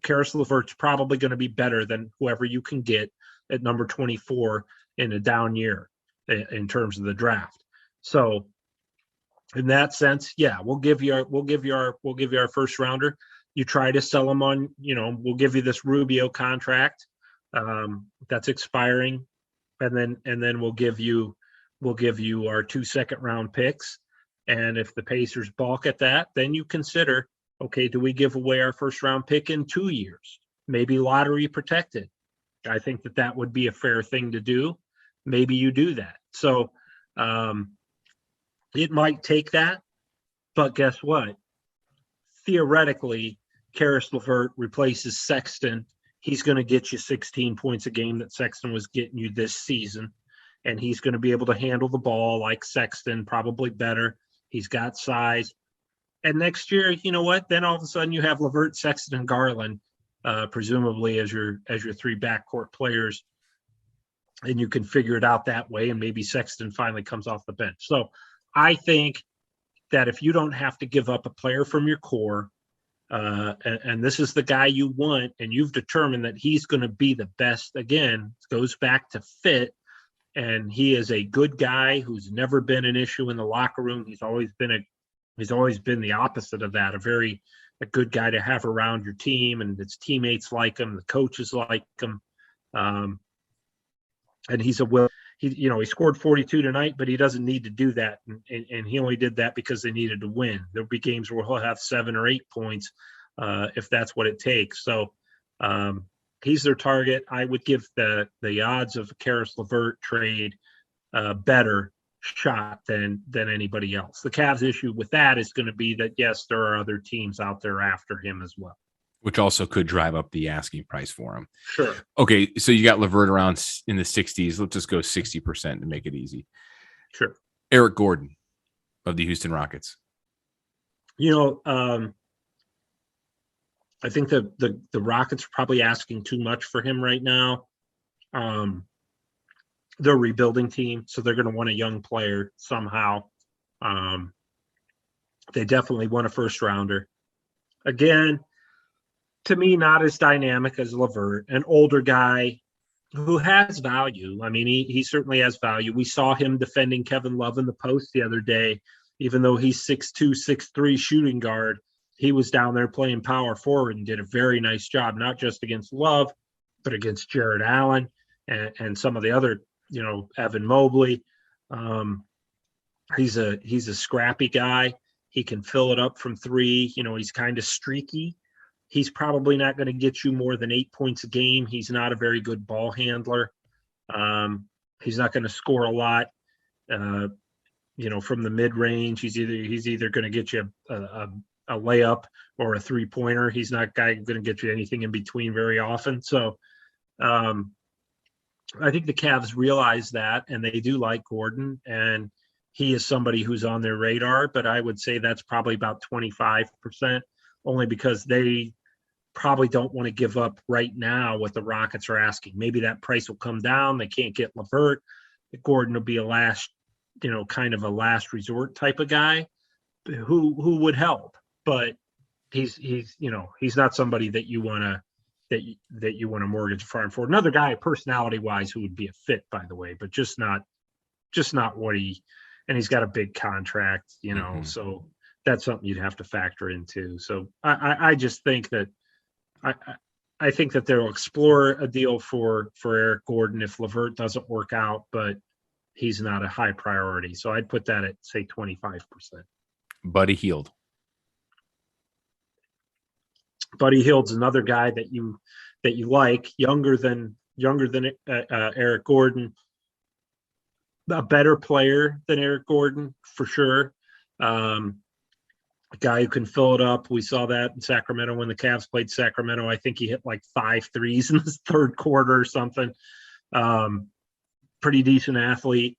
Caris LeVert's probably going to be better than whoever you can get at number 24 in a down year in terms of the draft. So in that sense, yeah, we'll give you our first rounder. you try to sell him on, we'll give you this Rubio contract that's expiring, and then we'll give you our 2 second-round picks. And if the Pacers balk at that, then you consider, okay, do we give away our first-round pick in 2 years? Maybe lottery protected. I think that would be a fair thing to do. Maybe you do that. So it might take that, but guess what? Theoretically, Karis LeVert replaces Sexton. He's going to get you 16 points a game that Sexton was getting you this season, and he's going to be able to handle the ball like Sexton, probably better. He's got size. And next year, you know what? Then all of a sudden you have LeVert, Sexton, and Garland, presumably as your 3 backcourt players, and you can figure it out that way, and maybe Sexton finally comes off the bench. So I think that if you don't have to give up a player from your core, and this is the guy you want, and you've determined that he's going to be the best, again, it goes back to fit, and he is a good guy who's never been an issue in the locker room. He's always been the opposite of that, a good guy to have around your team, and his teammates like him, the coaches like him, and he's he scored 42 tonight, but he doesn't need to do that. And he only did that because they needed to win. There'll be games where he'll have 7 or 8 points if that's what it takes. So he's their target. I would give the odds of Karis LeVert trade better shot than anybody else. The Cavs issue with that is going to be that, yes, there are other teams out there after him as well, which also could drive up the asking price for him. Sure. Okay, so you got LeVert around in the 60s. Let's just go 60% to make it easy. Sure. Eric Gordon of the Houston Rockets. I think the Rockets are probably asking too much for him right now. They're a rebuilding team, so they're going to want a young player somehow. They definitely want a first rounder. Again, to me, not as dynamic as LeVert, an older guy who has value. I mean, he certainly has value. We saw him defending Kevin Love in the post the other day. Even though he's 6'2", 6'3" shooting guard, he was down there playing power forward and did a very nice job, not just against Love, but against Jarrett Allen and some of the other, Evan Mobley. He's a scrappy guy. He can fill it up from 3. He's kind of streaky. He's probably not going to get you more than 8 points a game. He's not a very good ball handler. He's not going to score a lot, from the mid range. He's either going to get you a layup or a 3-pointer. He's not going to get you anything in between very often. So I think the Cavs realize that, and they do like Gordon, and he is somebody who's on their radar, but I would say that's probably about 25%, only because they probably don't want to give up right now what the Rockets are asking. Maybe that price will come down. They can't get LeVert. Gordon will be a last resort type of guy who would help, but he's not somebody that you want to mortgage a farm for. Another guy, personality wise, who would be a fit, by the way, but just not what and he's got a big contract, so that's something you'd have to factor into. So I just think that I think that they'll explore a deal for Eric Gordon if LeVert doesn't work out, but he's not a high priority. So I'd put that at, say, 25%. Buddy Hield. Buddy Hield's another guy that you like, younger than Eric Gordon, a better player than Eric Gordon for sure. A guy who can fill it up. We saw that in Sacramento when the Cavs played Sacramento. I think he hit like 5 threes in the third quarter or something. Pretty decent athlete.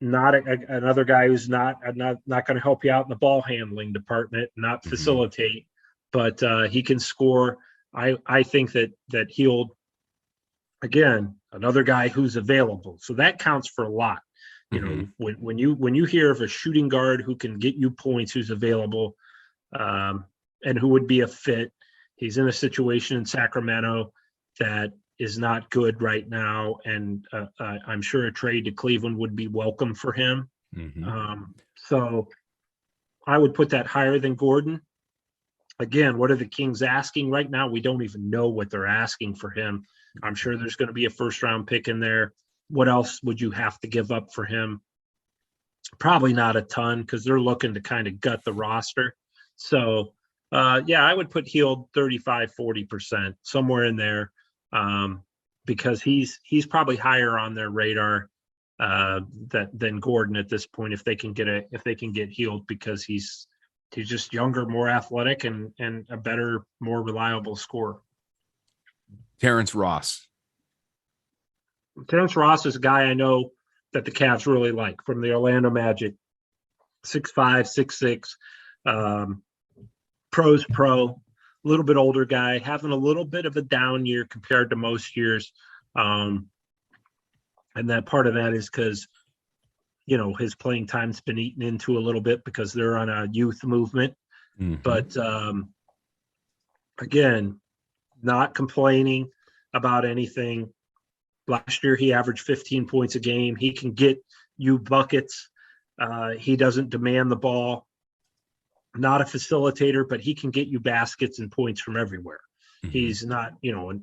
Not another guy who's not going to help you out in the ball handling department, not facilitate, but he can score. I think that Hield, again, another guy who's available. So that counts for a lot. When you hear of a shooting guard who can get you points, who's available, and who would be a fit, he's in a situation in Sacramento that is not good right now, and I'm sure a trade to Cleveland would be welcome for him. So I would put that higher than Gordon. Again, what are the Kings asking right now? We don't even know what they're asking for him. I'm sure there's going to be a first-round pick in there. What else would you have to give up for him? Probably not a ton because they're looking to kind of gut the roster. So, I would put Hield 35-40%, somewhere in there, because he's probably higher on their radar than Gordon at this point if they can get Hield, because he's just younger, more athletic, and a better, more reliable scorer. Terrence Ross. Terrence Ross is a guy I know that the Cavs really like from the Orlando Magic. 6'5", 6'6", pro's pro, a little bit older guy, having a little bit of a down year compared to most years. And that part of that is because, his playing time's been eaten into a little bit because they're on a youth movement. Mm-hmm. But again, not complaining about anything. Last year, he averaged 15 points a game. He can get you buckets. He doesn't demand the ball. Not a facilitator, but he can get you baskets and points from everywhere. Mm-hmm.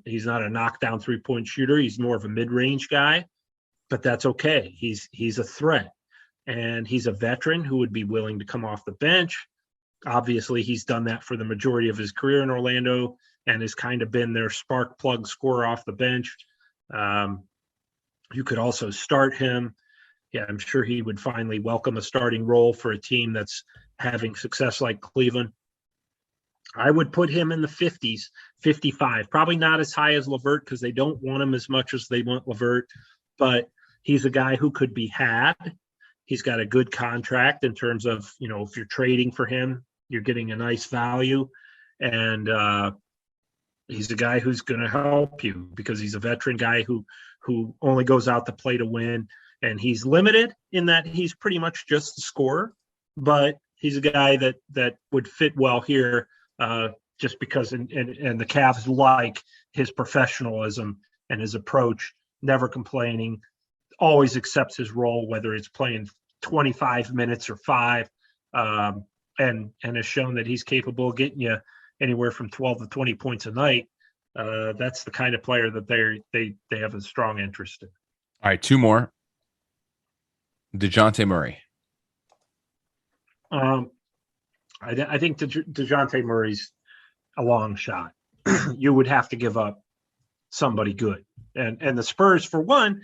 He's not a knockdown 3-point shooter. He's more of a mid-range guy, but that's okay. He's a threat, and he's a veteran who would be willing to come off the bench. Obviously, he's done that for the majority of his career in Orlando and has kind of been their spark plug scorer off the bench. You could also start him. Yeah, I'm sure he would finally welcome a starting role for a team that's having success like Cleveland. I would put him in the 50s, 55, probably not as high as LeVert because they don't want him as much as they want LeVert, but he's a guy who could be had. He's got a good contract in terms of, if you're trading for him, you're getting a nice value. And he's a guy who's going to help you because he's a veteran guy who only goes out to play to win. And he's limited in that he's pretty much just a scorer, but he's a guy that would fit well here just because and the Cavs like his professionalism and his approach, never complaining, always accepts his role, whether it's playing 25 minutes or 5, and has shown that he's capable of getting you anywhere from 12 to 20 points a night. That's the kind of player that they have a strong interest in. All right, 2 more. DeJounte Murray. I think DeJounte Murray's a long shot. You would have to give up somebody good. And the Spurs, for one,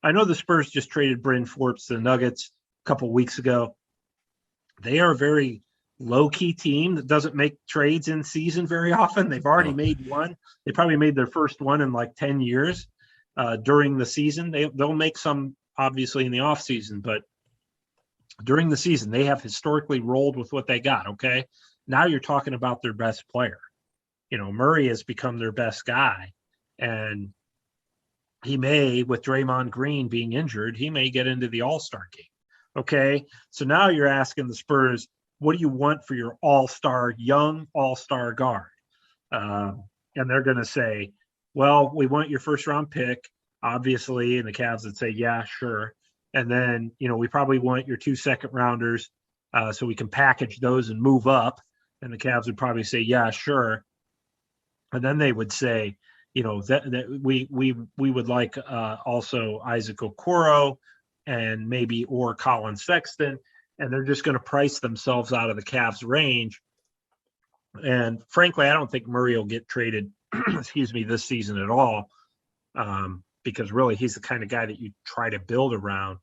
I know the Spurs just traded Bryn Forbes to the Nuggets a couple of weeks ago. They are a very low-key team that doesn't make trades in season very often. They've already made one. They probably made their first one in like 10 years during the season. They'll make some obviously in the off season, but during the season, they have historically rolled with what they got. Okay. Now you're talking about their best player. Murray has become their best guy, and he may, with Draymond Green being injured, he may get into the All-Star game. Okay. So now you're asking the Spurs, what do you want for your young all-star guard? And they're going to say, well, we want your first round pick, obviously. And the Cavs would say, yeah, sure. And then, we probably want your 2 second-rounders so we can package those and move up. And the Cavs would probably say, yeah, sure. And then they would say, that we would like also Isaac Okoro and maybe or Colin Sexton. And they're just going to price themselves out of the Cavs range. And frankly, I don't think Murray will get traded, this season at all. Because really he's the kind of guy that you try to build around.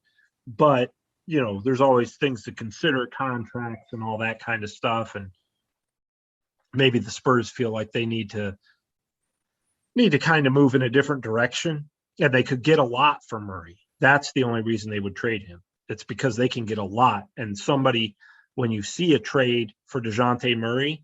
But, there's always things to consider, contracts and all that kind of stuff. And maybe the Spurs feel like they need to kind of move in a different direction. And they could get a lot from Murray. That's the only reason they would trade him. It's because they can get a lot. And when you see a trade for DeJounte Murray,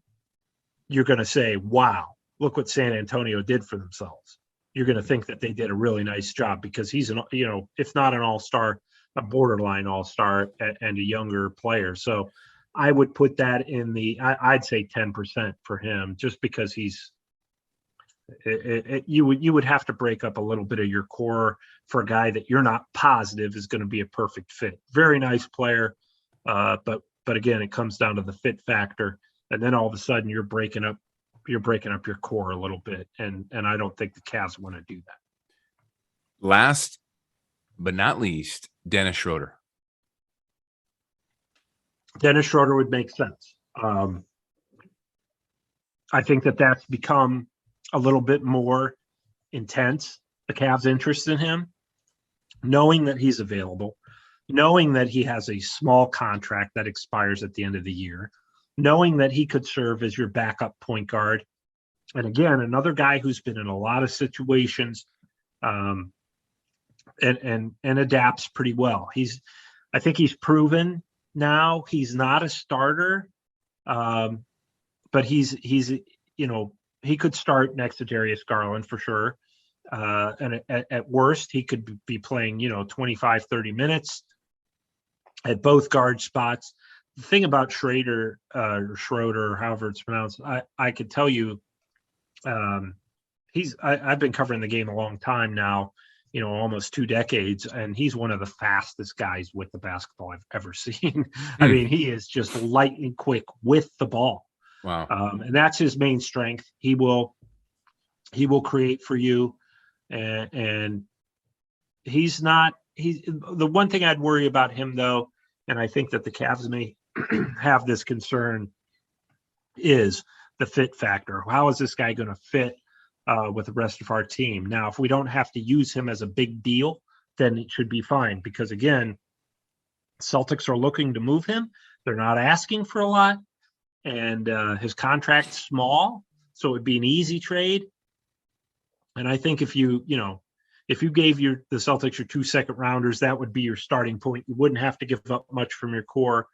you're going to say, wow, look what San Antonio did for themselves. You're going to think that they did a really nice job because he's if not an all-star, a borderline all-star and a younger player. So I would put that in I'd say 10% for him, just because you would have to break up a little bit of your core for a guy that you're not positive is going to be a perfect fit. Very nice player. But again, it comes down to the fit factor. and then all of a sudden you're breaking up your core a little bit, and I don't think the Cavs want to do that. Last but not least, Dennis Schroeder. Dennis Schroeder would make sense. I think that's become a little bit more intense, the Cavs' interest in him, knowing that he's available, knowing that he has a small contract that expires at the end of the year, knowing that he could serve as your backup point guard. And again, another guy who's been in a lot of situations and adapts pretty well. I think he's proven now he's not a starter, but he's he could start next to Darius Garland for sure. And at worst, he could be playing, 25, 30 minutes at both guard spots. The thing about Schroeder, or however it's pronounced, I could tell you, I've been covering the game a long time now, almost 2 decades, and he's one of the fastest guys with the basketball I've ever seen. I mean, he is just lightning quick with the ball. Wow. And that's his main strength. He will create for you. And he's the one thing I'd worry about him though, and I think that the Cavs may have this concern, is the fit factor. How is this guy going to fit with the rest of our team? Now, if we don't have to use him as a big deal, then it should be fine, because again, Celtics are looking to move him. They're not asking for a lot, and his contract's small, so it would be an easy trade. And I think if you gave the Celtics your 2 second rounders, that would be your starting point. You wouldn't have to give up much from your core,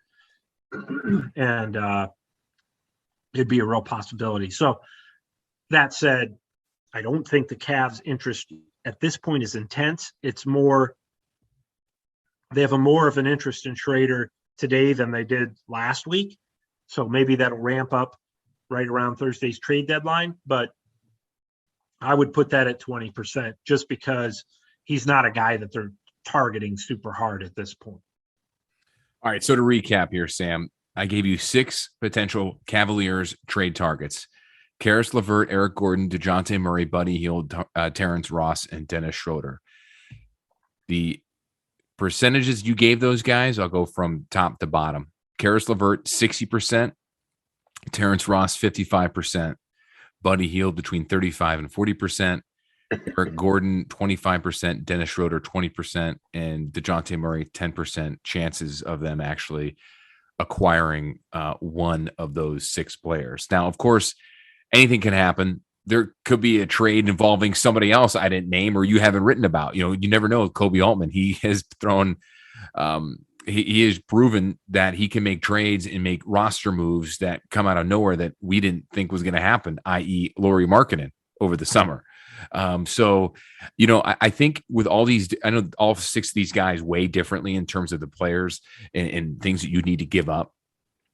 and it'd be a real possibility. So that said, I don't think the Cavs' interest at this point is intense. It's more, they have more of an interest in Schroeder today than they did last week. So maybe that'll ramp up right around Thursday's trade deadline, but I would put that at 20%, just because he's not a guy that they're targeting super hard at this point. All right. So to recap here, Sam, I gave you 6 potential Cavaliers trade targets: Karis LeVert, Eric Gordon, DeJounte Murray, Buddy Hield, Terrence Ross, and Dennis Schroeder. The percentages you gave those guys, I'll go from top to bottom. Karis LeVert, 60%, Terrence Ross, 55%, Buddy Hield between 35 and 40%, Eric Gordon, 25%, Dennis Schroeder, 20%, and DeJounte Murray, 10% chances of them actually acquiring one of those 6 players. Now, of course, anything can happen. There could be a trade involving somebody else I didn't name or you haven't written about. You never know with Kobe Altman. He has thrown he has proven that he can make trades and make roster moves that come out of nowhere that we didn't think was going to happen, i.e. Lauri Markkanen over the summer. So, I think with all these, I know all 6 of these guys weigh differently in terms of the players and things that you need to give up.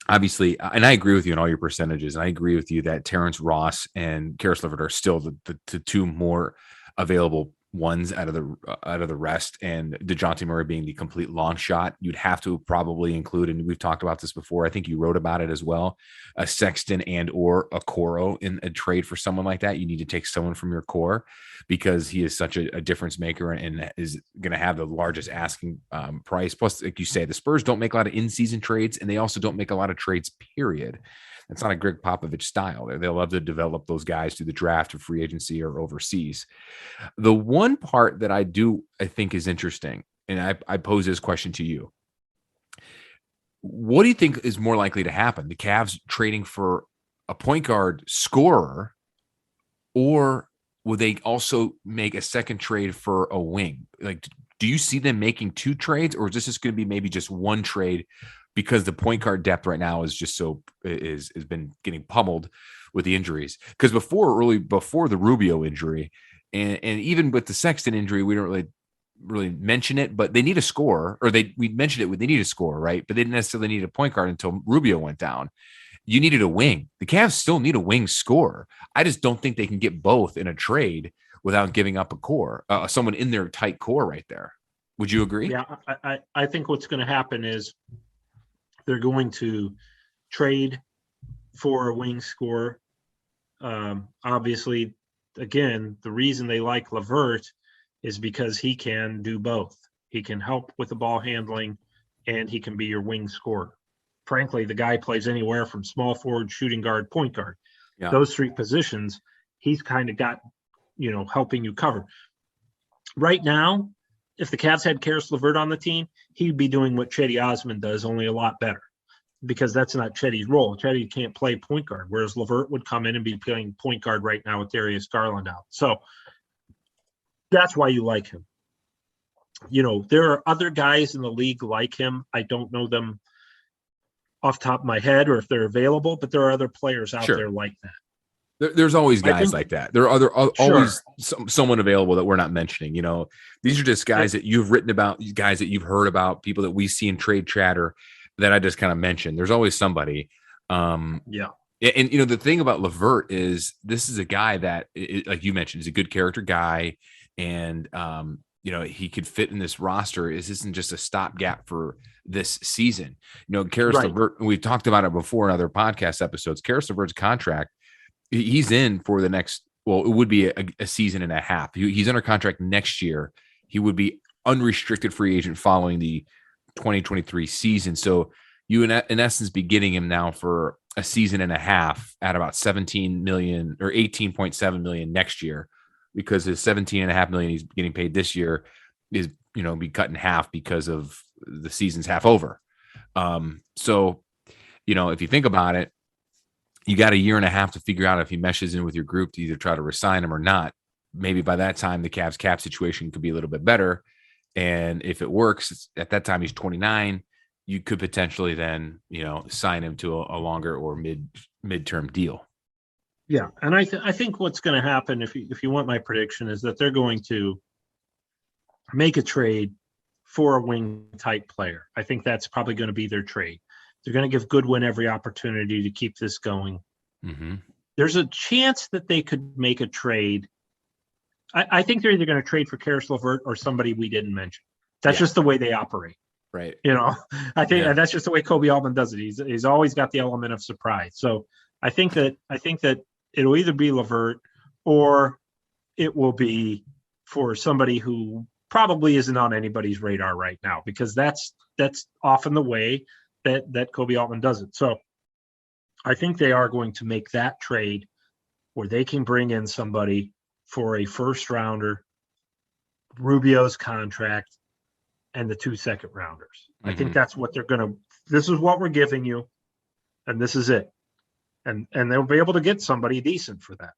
Obviously, and I agree with you on all your percentages. And I agree with you that Terrence Ross and Karis LeVert are still the 2 more available ones out of the rest, and DeJounte Murray being the complete long shot. You'd have to probably include, and we've talked about this before, I think you wrote about it as well, a Sexton and or a Coro in a trade for someone like that. You need to take someone from your core because he is such a difference maker and is going to have the largest asking price. Plus, like you say, the Spurs don't make a lot of in-season trades, and they also don't make a lot of trades, period. It's not a Greg Popovich style. They love to develop those guys through the draft or free agency or overseas. The one part that I think is interesting, and I pose this question to you. What do you think is more likely to happen? The Cavs trading for a point guard scorer, or will they also make a second trade for a wing? Like, do you see them making 2 trades, or is this just going to be maybe just one trade? Because the point guard depth right now is just has been getting pummeled with the injuries. Because before the Rubio injury, and even with the Sexton injury, we don't really mention it, but they need a scorer, or we mentioned it. They need a scorer, right? But they didn't necessarily need a point guard until Rubio went down. You needed a wing. The Cavs still need a wing scorer. I just don't think they can get both in a trade without giving up a core, someone in their tight core right there. Would you agree? Yeah, I think what's going to happen is they're going to trade for a wing scorer. Obviously, again, the reason they like LeVert is because he can do both. He can help with the ball handling, and he can be your wing scorer. Frankly, the guy plays anywhere from small forward, shooting guard, point guard. Yeah. Those three positions, he's kind of got, helping you cover. Right now, if the Cavs had Karis LeVert on the team, he'd be doing what Cedi Osman does, only a lot better, because that's not Cedi's role. Cedi can't play point guard, whereas LeVert would come in and be playing point guard right now with Darius Garland out. So that's why you like him. There are other guys in the league like him. I don't know them off the top of my head or if they're available, but there are other players out there like that. There's always guys like that. There are always someone available that we're not mentioning. These are just guys that you've written about, guys that you've heard about, people that we see in trade chatter that I just kind of mentioned. There's always somebody. And the thing about LeVert is this is a guy that, like you mentioned, is a good character guy, and he could fit in this roster. This isn't just a stopgap for this season. Karis LeVert, we've talked about it before in other podcast episodes. Karis LeVert's contract, he's in for the next, it would be a season and a half. He's under contract next year. He would be unrestricted free agent following the 2023 season. So you, in essence, be getting him now for a season and a half at about $17 million or $18.7 million next year, because his $17.5 million he's getting paid this year is, be cut in half because of the season's half over. So, if you think about it, you got a year and a half to figure out if he meshes in with your group to either try to resign him or not. Maybe by that time, the Cavs cap situation could be a little bit better. And if it works, at that time, he's 29. You could potentially then, sign him to a longer or midterm deal. Yeah. And I think what's going to happen, if you want my prediction, is that they're going to make a trade for a wing type player. I think that's probably going to be their trade. They're going to give Goodwin every opportunity to keep this going. Mm-hmm. There's a chance that they could make a trade. I think they're either going to trade for Karis LeVert or somebody we didn't mention. That's just the way they operate. Right. I think that's just the way Kobe Altman does it. He's always got the element of surprise. So I think that it'll either be LeVert or it will be for somebody who probably isn't on anybody's radar right now, because that's often the way that Kobe Altman does it. So I think they are going to make that trade where they can bring in somebody for a first rounder, Rubio's contract, and the 2 second rounders. I think that's what they're going to, this is what we're giving you, and this is it. And they'll be able to get somebody decent for that.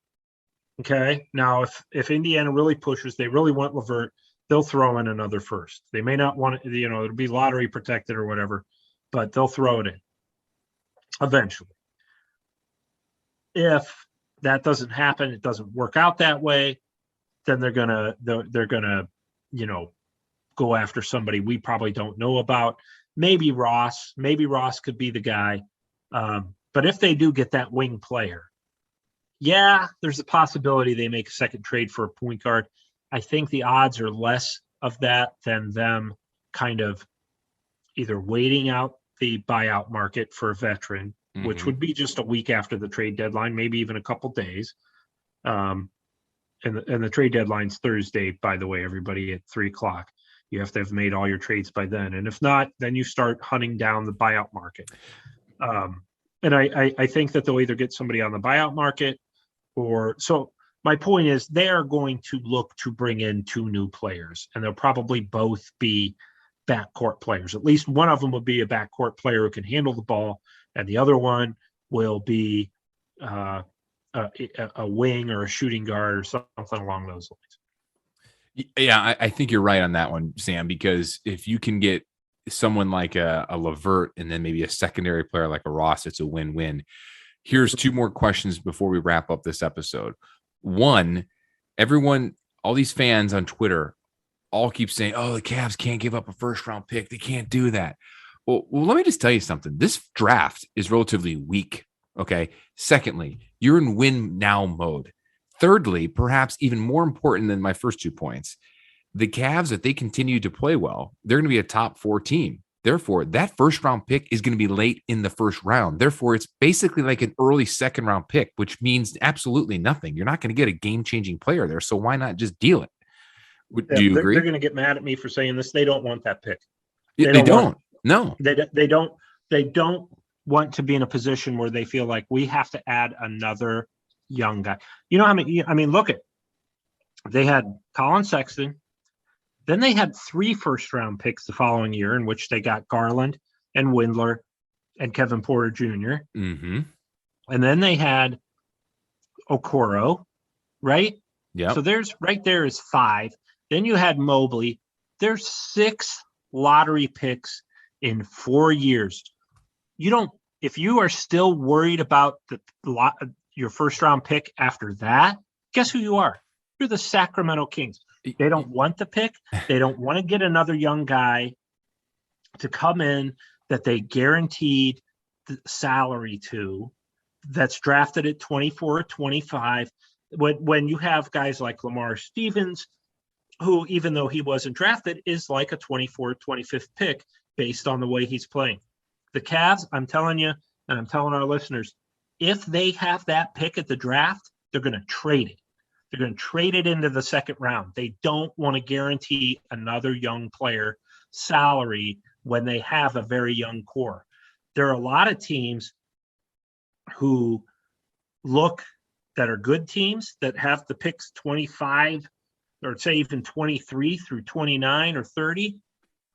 Okay. Now, if Indiana really pushes, they really want LeVert, they'll throw in another first. They may not want it, it'll be lottery protected or whatever, but they'll throw it in eventually. If that doesn't happen, it doesn't work out that way, then they're gonna go after somebody we probably don't know about. Maybe Ross could be the guy. But if they do get that wing player, there's a possibility they make a second trade for a point guard. I think the odds are less of that than them kind of either waiting out the buyout market for a veteran, which would be just a week after the trade deadline, maybe even a couple days. And the trade deadline's Thursday, by the way, everybody, at 3:00. You have to have made all your trades by then. And if not, then you start hunting down the buyout market. And I think that they'll either get somebody on the buyout market so my point is they are going to look to bring in 2 new players, and they'll probably both be backcourt players. At least one of them will be a backcourt player who can handle the ball, and the other one will be a wing or a shooting guard or something along those lines. Yeah, I think you're right on that one, Sam, because if you can get someone like a LeVert and then maybe a secondary player like a Ross, it's a win-win. Here's 2 more questions before we wrap up this episode. One, all these fans on Twitter all keep saying, oh, the Cavs can't give up a first-round pick. They can't do that. Well, let me just tell you something. This draft is relatively weak, okay? Secondly, you're in win-now mode. Thirdly, perhaps even more important than my first 2 points, the Cavs, if they continue to play well, they're going to be a top 4 team Therefore, that first round pick is going to be late in the first round. Therefore, it's basically like an early second round pick, which means absolutely nothing. You're not going to get a game-changing player there. So why not just deal it? Do you agree? They're going to get mad at me for saying this. They don't want that pick. They don't. No. They don't want to be in a position where they feel like we have to add another young guy. You know how many? I mean, look at. They had Colin Sexton. Then they had 3 first-round picks the following year, in which they got Garland and Windler and Kevin Porter Jr. Mm-hmm. And then they had Okoro, right? Yeah. So there's right there is 5. Then you had Mobley. There's 6 lottery picks in 4 years. You don't. If you are still worried about your first-round pick after that, guess who you are? You're the Sacramento Kings. They don't want the pick. They don't want to get another young guy to come in that they guaranteed the salary to, that's drafted at 24 or 25. When you have guys like Lamar Stevens, who, even though he wasn't drafted, is like a 24th, 25th pick based on the way he's playing. The Cavs, I'm telling you, and I'm telling our listeners, if they have that pick at the draft, they're going to trade it. They're going to trade it into the second round. They don't want to guarantee another young player salary when they have a very young core. There are a lot of teams who that are good teams that have the picks 25 or say even 23 through 29 or 30.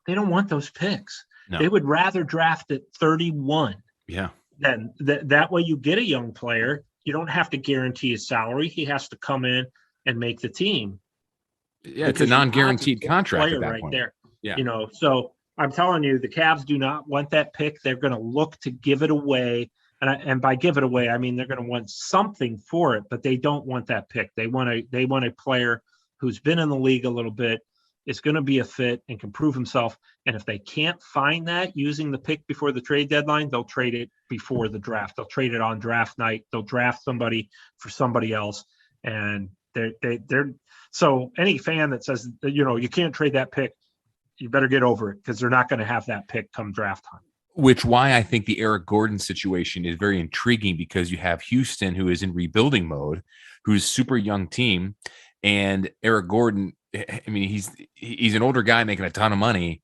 They don't want those picks. No. They would rather draft at 31. Yeah. Then that way you get a young player. You don't have to guarantee his salary. He has to come in and make the team. Yeah, it's a non-guaranteed contract at that right point. There. Yeah. So I'm telling you, the Cavs do not want that pick. They're going to look to give it away. And by give it away, I mean they're going to want something for it, but they don't want that pick. They want a player who's been in the league a little bit, is going to be a fit and can prove himself. And if they can't find that using the pick before the trade deadline, they'll trade it before the draft. They'll trade it on draft night. They'll draft somebody for somebody else. And they're so any fan that says, you can't trade that pick, you better get over it, because they're not going to have that pick come draft time. Which why I think the Eric Gordon situation is very intriguing, because you have Houston, who is in rebuilding mode, who's super young team, and Eric Gordon, I mean, he's an older guy making a ton of money.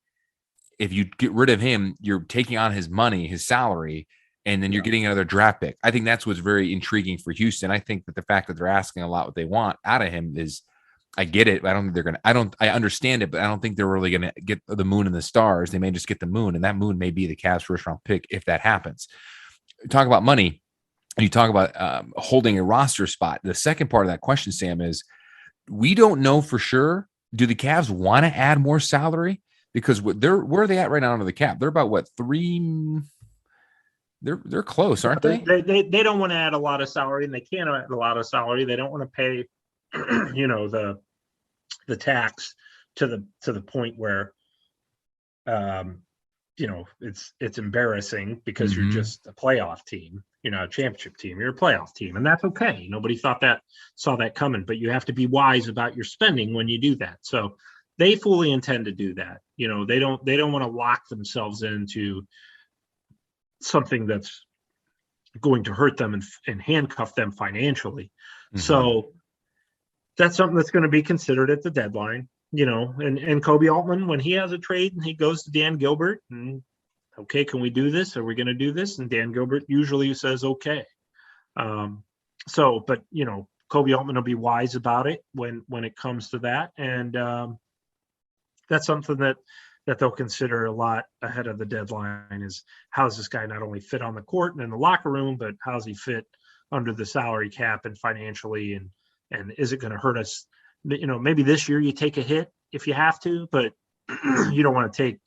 If you get rid of him, you're taking on his money, his salary, and then you're getting another draft pick. I think that's what's very intriguing for Houston. I think that the fact that they're asking a lot what they want out of him is, I get it. But I don't think they're going to, I understand it, but I don't think they're really going to get the moon and the stars. They may just get the moon, and that moon may be the Cavs first round pick if that happens. Talk about money. You talk about holding a roster spot. The second part of that question, Sam, is we don't know for sure. Do the Cavs want to add more salary? Because where are they at right now under the cap? They're about what, 3? They're close, aren't they? They don't want to add a lot of salary, and they can't add a lot of salary. They don't want to pay, the tax to the point where, it's embarrassing, because you're just a playoff team, a championship team. You're a playoff team, and that's okay. Nobody saw that coming, but you have to be wise about your spending when you do that. So they fully intend to do that. They don't want to lock themselves into something that's going to hurt them and handcuff them financially. Mm-hmm. So that's something that's going to be considered at the deadline, and Kobe Altman, when he has a trade and he goes to Dan Gilbert and, okay, can we do this? Are we going to do this? And Dan Gilbert usually says, okay. But Kobe Altman will be wise about it when it comes to that. And that's something that they'll consider a lot ahead of the deadline, is how does this guy not only fit on the court and in the locker room, but how does he fit under the salary cap and financially, and is it going to hurt us? Maybe this year you take a hit if you have to, but you don't want to take,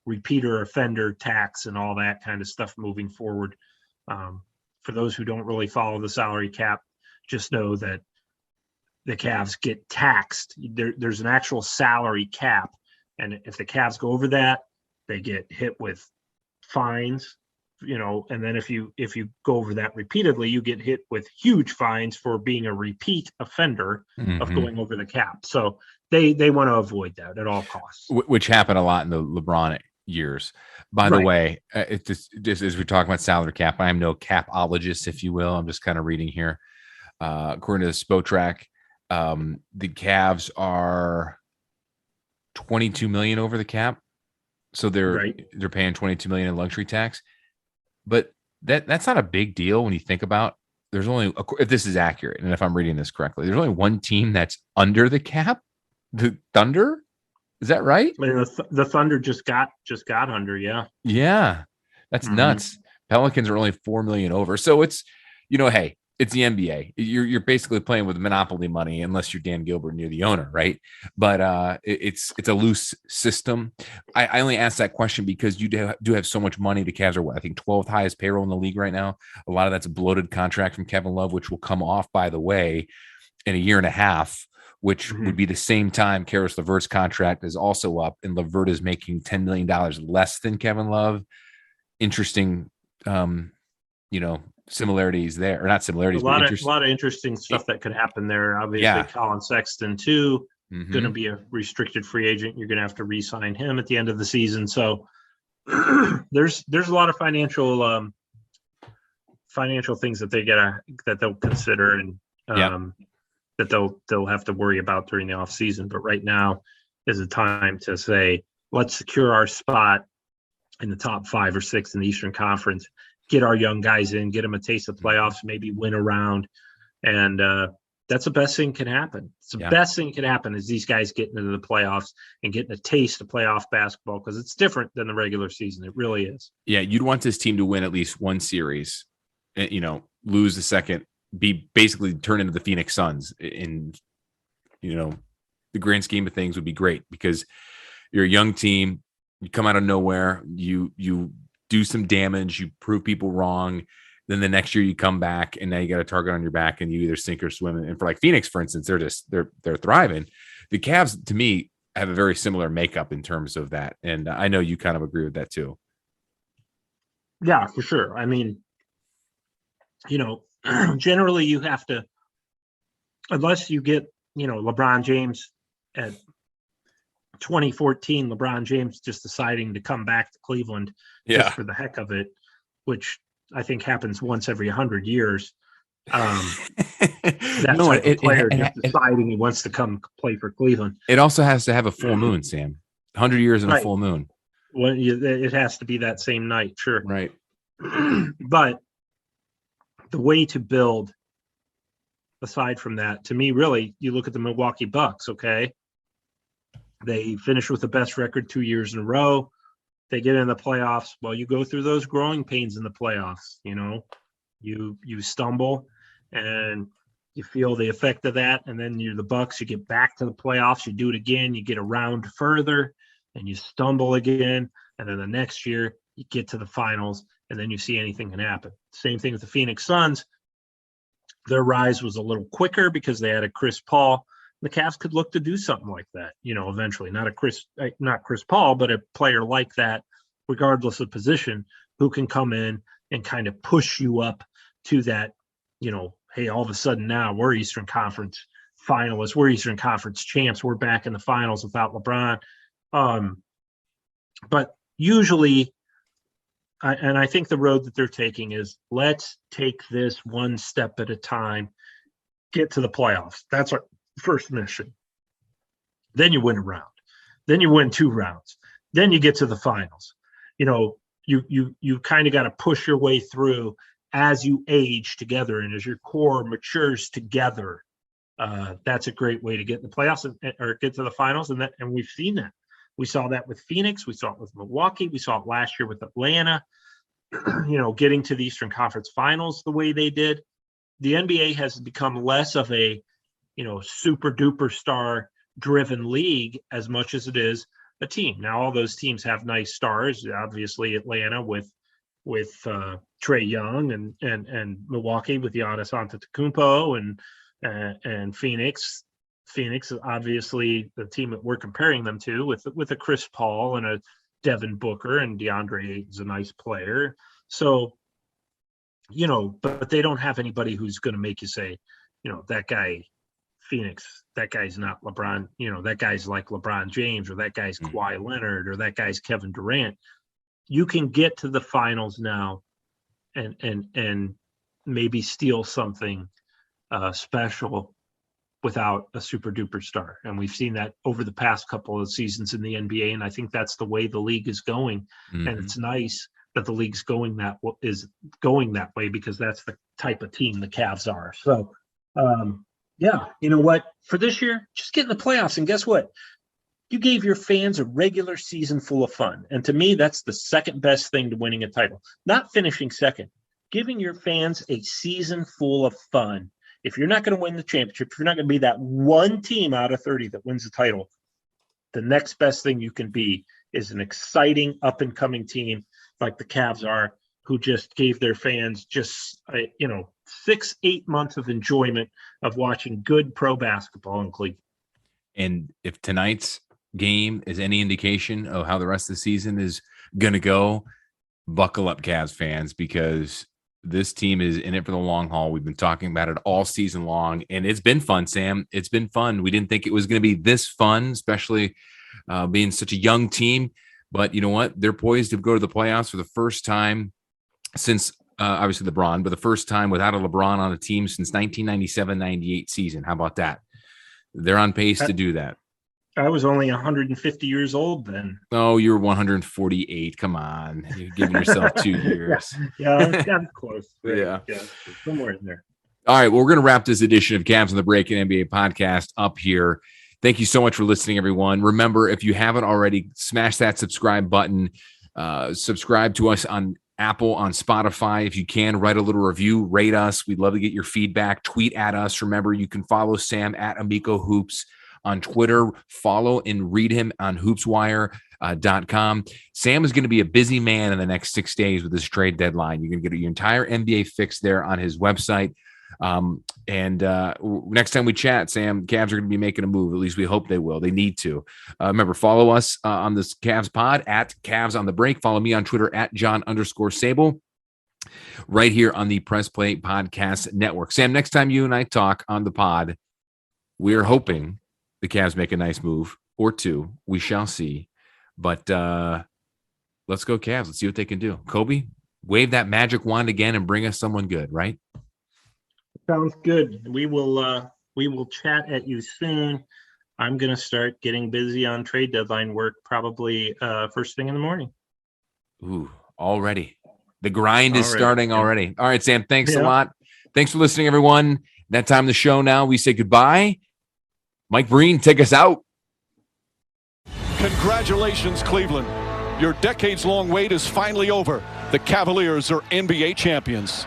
repeater offender tax and all that kind of stuff moving forward. For those who don't really follow the salary cap, just know that the Cavs get taxed. There's an actual salary cap. And if the Cavs go over that, they get hit with fines, and then if you go over that repeatedly, you get hit with huge fines for being a repeat offender of going over the cap. So they want to avoid that at all costs. Which happened a lot in the LeBron years. By the way, it just as we're talking about salary cap, I am no capologist, if you will. I'm just kind of reading here. According to the Spotrac, the Cavs are 22 million over the cap, so they're paying 22 million in luxury tax. But that's not a big deal when you think about. There's only, if this is accurate, and if I'm reading this correctly, there's only one team that's under the cap. The Thunder. Is that right? I mean, the Thunder just got under, yeah. Yeah, that's nuts. Pelicans are only 4 million over, so it's, hey, it's the NBA. You're basically playing with monopoly money, unless you're Dan Gilbert and you're the owner, right? But it's a loose system. I only asked that question because you do have so much money. The Cavs are, I think, 12th highest payroll in the league right now. A lot of that's a bloated contract from Kevin Love, which will come off, by the way, in a year and a half. Which would be the same time Karis LeVert's contract is also up, and LeVert is making $10 million less than Kevin Love. Interesting, similarities there, or not similarities. A lot of interesting stuff that could happen there. Obviously, Colin Sexton too, going to be a restricted free agent. You're going to have to re-sign him at the end of the season. So there's a lot of financial things that they'll consider, and that they'll have to worry about during the off season. But right now is a time to say, let's secure our spot in the top 5 or 6 in the Eastern Conference, get our young guys in, get them a taste of playoffs, maybe win a round. And that's the best thing can happen. It's the best thing can happen is these guys getting into the playoffs and getting a taste of playoff basketball, because it's different than the regular season. It really is. Yeah. You'd want this team to win at least one series, lose the second, be basically turn into the Phoenix Suns in, the grand scheme of things would be great, because you're a young team, you come out of nowhere, you do some damage, you prove people wrong. Then the next year you come back and now you got a target on your back and you either sink or swim. And for like Phoenix, for instance, they're thriving. The Cavs, to me, have a very similar makeup in terms of that. And I know you kind of agree with that too. Yeah, for sure. I mean, generally you have to, unless you get, LeBron James at 2014, LeBron James just deciding to come back to Cleveland just for the heck of it, which I think happens once every 100 years. That's a player just deciding he wants to come play for Cleveland. It also has to have a full moon, Sam. 100 years in a full moon. Well, it has to be that same night, sure. Right. But the way to build, aside from that, to me, really, you look at the Milwaukee Bucks, okay? They finish with the best record 2 years in a row. They get in the playoffs. Well, you go through those growing pains in the playoffs, you stumble and you feel the effect of that. And then you're the Bucks, you get back to the playoffs, you do it again, you get a round further and you stumble again. And then the next year you get to the finals and then you see anything can happen. Same thing with the Phoenix Suns. Their rise was a little quicker because they had a Chris Paul. The Cavs could look to do something like that, eventually. Not Chris Paul, but a player like that, regardless of position, who can come in and kind of push you up to that, hey, all of a sudden now we're Eastern Conference finalists, we're Eastern Conference champs, we're back in the finals without LeBron. But usually, I think the road that they're taking is, let's take this one step at a time, get to the playoffs. That's our first mission. Then you win a round. Then you win 2 rounds. Then you get to the finals. You kind of got to push your way through as you age together and as your core matures together. That's a great way to get in the playoffs or get to the finals. And we've seen that. We saw that with Phoenix. We saw it with Milwaukee. We saw it last year with Atlanta, getting to the Eastern Conference finals the way they did. The NBA has become less of a, super duper star driven league as much as it is a team. Now, all those teams have nice stars. Obviously, Atlanta with Trae Young and Milwaukee with Giannis Antetokounmpo and Phoenix. Phoenix is obviously the team that we're comparing them to with a Chris Paul and a Devin Booker, and DeAndre Ayton's a nice player. So, but they don't have anybody who's going to make you say, that guy Phoenix, that guy's not LeBron, that guy's like LeBron James, or that guy's Kawhi Leonard, or that guy's Kevin Durant. You can get to the finals now and maybe steal something special without a super duper star. And we've seen that over the past couple of seasons in the NBA. And I think that's the way the league is going. And it's nice that the league's going that way, because that's the type of team the Cavs are. So, yeah, you know what? For this year, just get in the playoffs. And guess what? You gave your fans a regular season full of fun. And to me, that's the second best thing to winning a title. Not finishing second, giving your fans a season full of fun. If you're not going to win the championship, if you're not going to be that one team out of 30 that wins the title, the next best thing you can be is an exciting up-and-coming team like the Cavs are, who just gave their fans just, 6-8 months of enjoyment of watching good pro basketball in Cleveland. And if tonight's game is any indication of how the rest of the season is going to go, buckle up, Cavs fans, because this team is in it for the long haul. We've been talking about it all season long, and it's been fun, Sam. It's been fun. We didn't think it was going to be this fun, especially being such a young team. But you know what? They're poised to go to the playoffs for the first time since obviously LeBron, but the first time without a LeBron on a team since 1997-98 season. How about that? They're on pace to do that. I was only 150 years old then. Oh, you're 148. Come on. You're giving yourself 2 years. I'm close. Right? Yeah. Somewhere in there. All right. Well, we're going to wrap this edition of Cavs on the Break and NBA podcast up here. Thank you so much for listening, everyone. Remember, if you haven't already, smash that subscribe button. Subscribe to us on Apple, on Spotify. If you can, write a little review, rate us. We'd love to get your feedback. Tweet at us. Remember, you can follow Sam at Amico Hoops on Twitter. Follow and read him on hoopswire.com. Sam is going to be a busy man in the next 6 days with this trade deadline. You're going to get your entire NBA fix there on his website. And next time we chat, Sam, Cavs are going to be making a move. At least we hope they will. They need to. Remember, follow us on this Cavs pod at Cavs on the Break. Follow me on Twitter at John_Sabol. Right here on the Press Play Podcast Network. Sam, next time you and I talk on the pod, we're hoping the Cavs make a nice move or two. We shall see. But let's go Cavs. Let's see what they can do. Kobe, wave that magic wand again and bring us someone good, right? Sounds good. We will chat at you soon. I'm going to start getting busy on trade deadline work probably first thing in the morning. Ooh, already. The grind is starting already. All right, Sam, thanks a lot. Thanks for listening, everyone. That time of the show now, we say goodbye. Mike Breen, take us out. Congratulations, Cleveland. Your decades-long wait is finally over. The Cavaliers are NBA champions.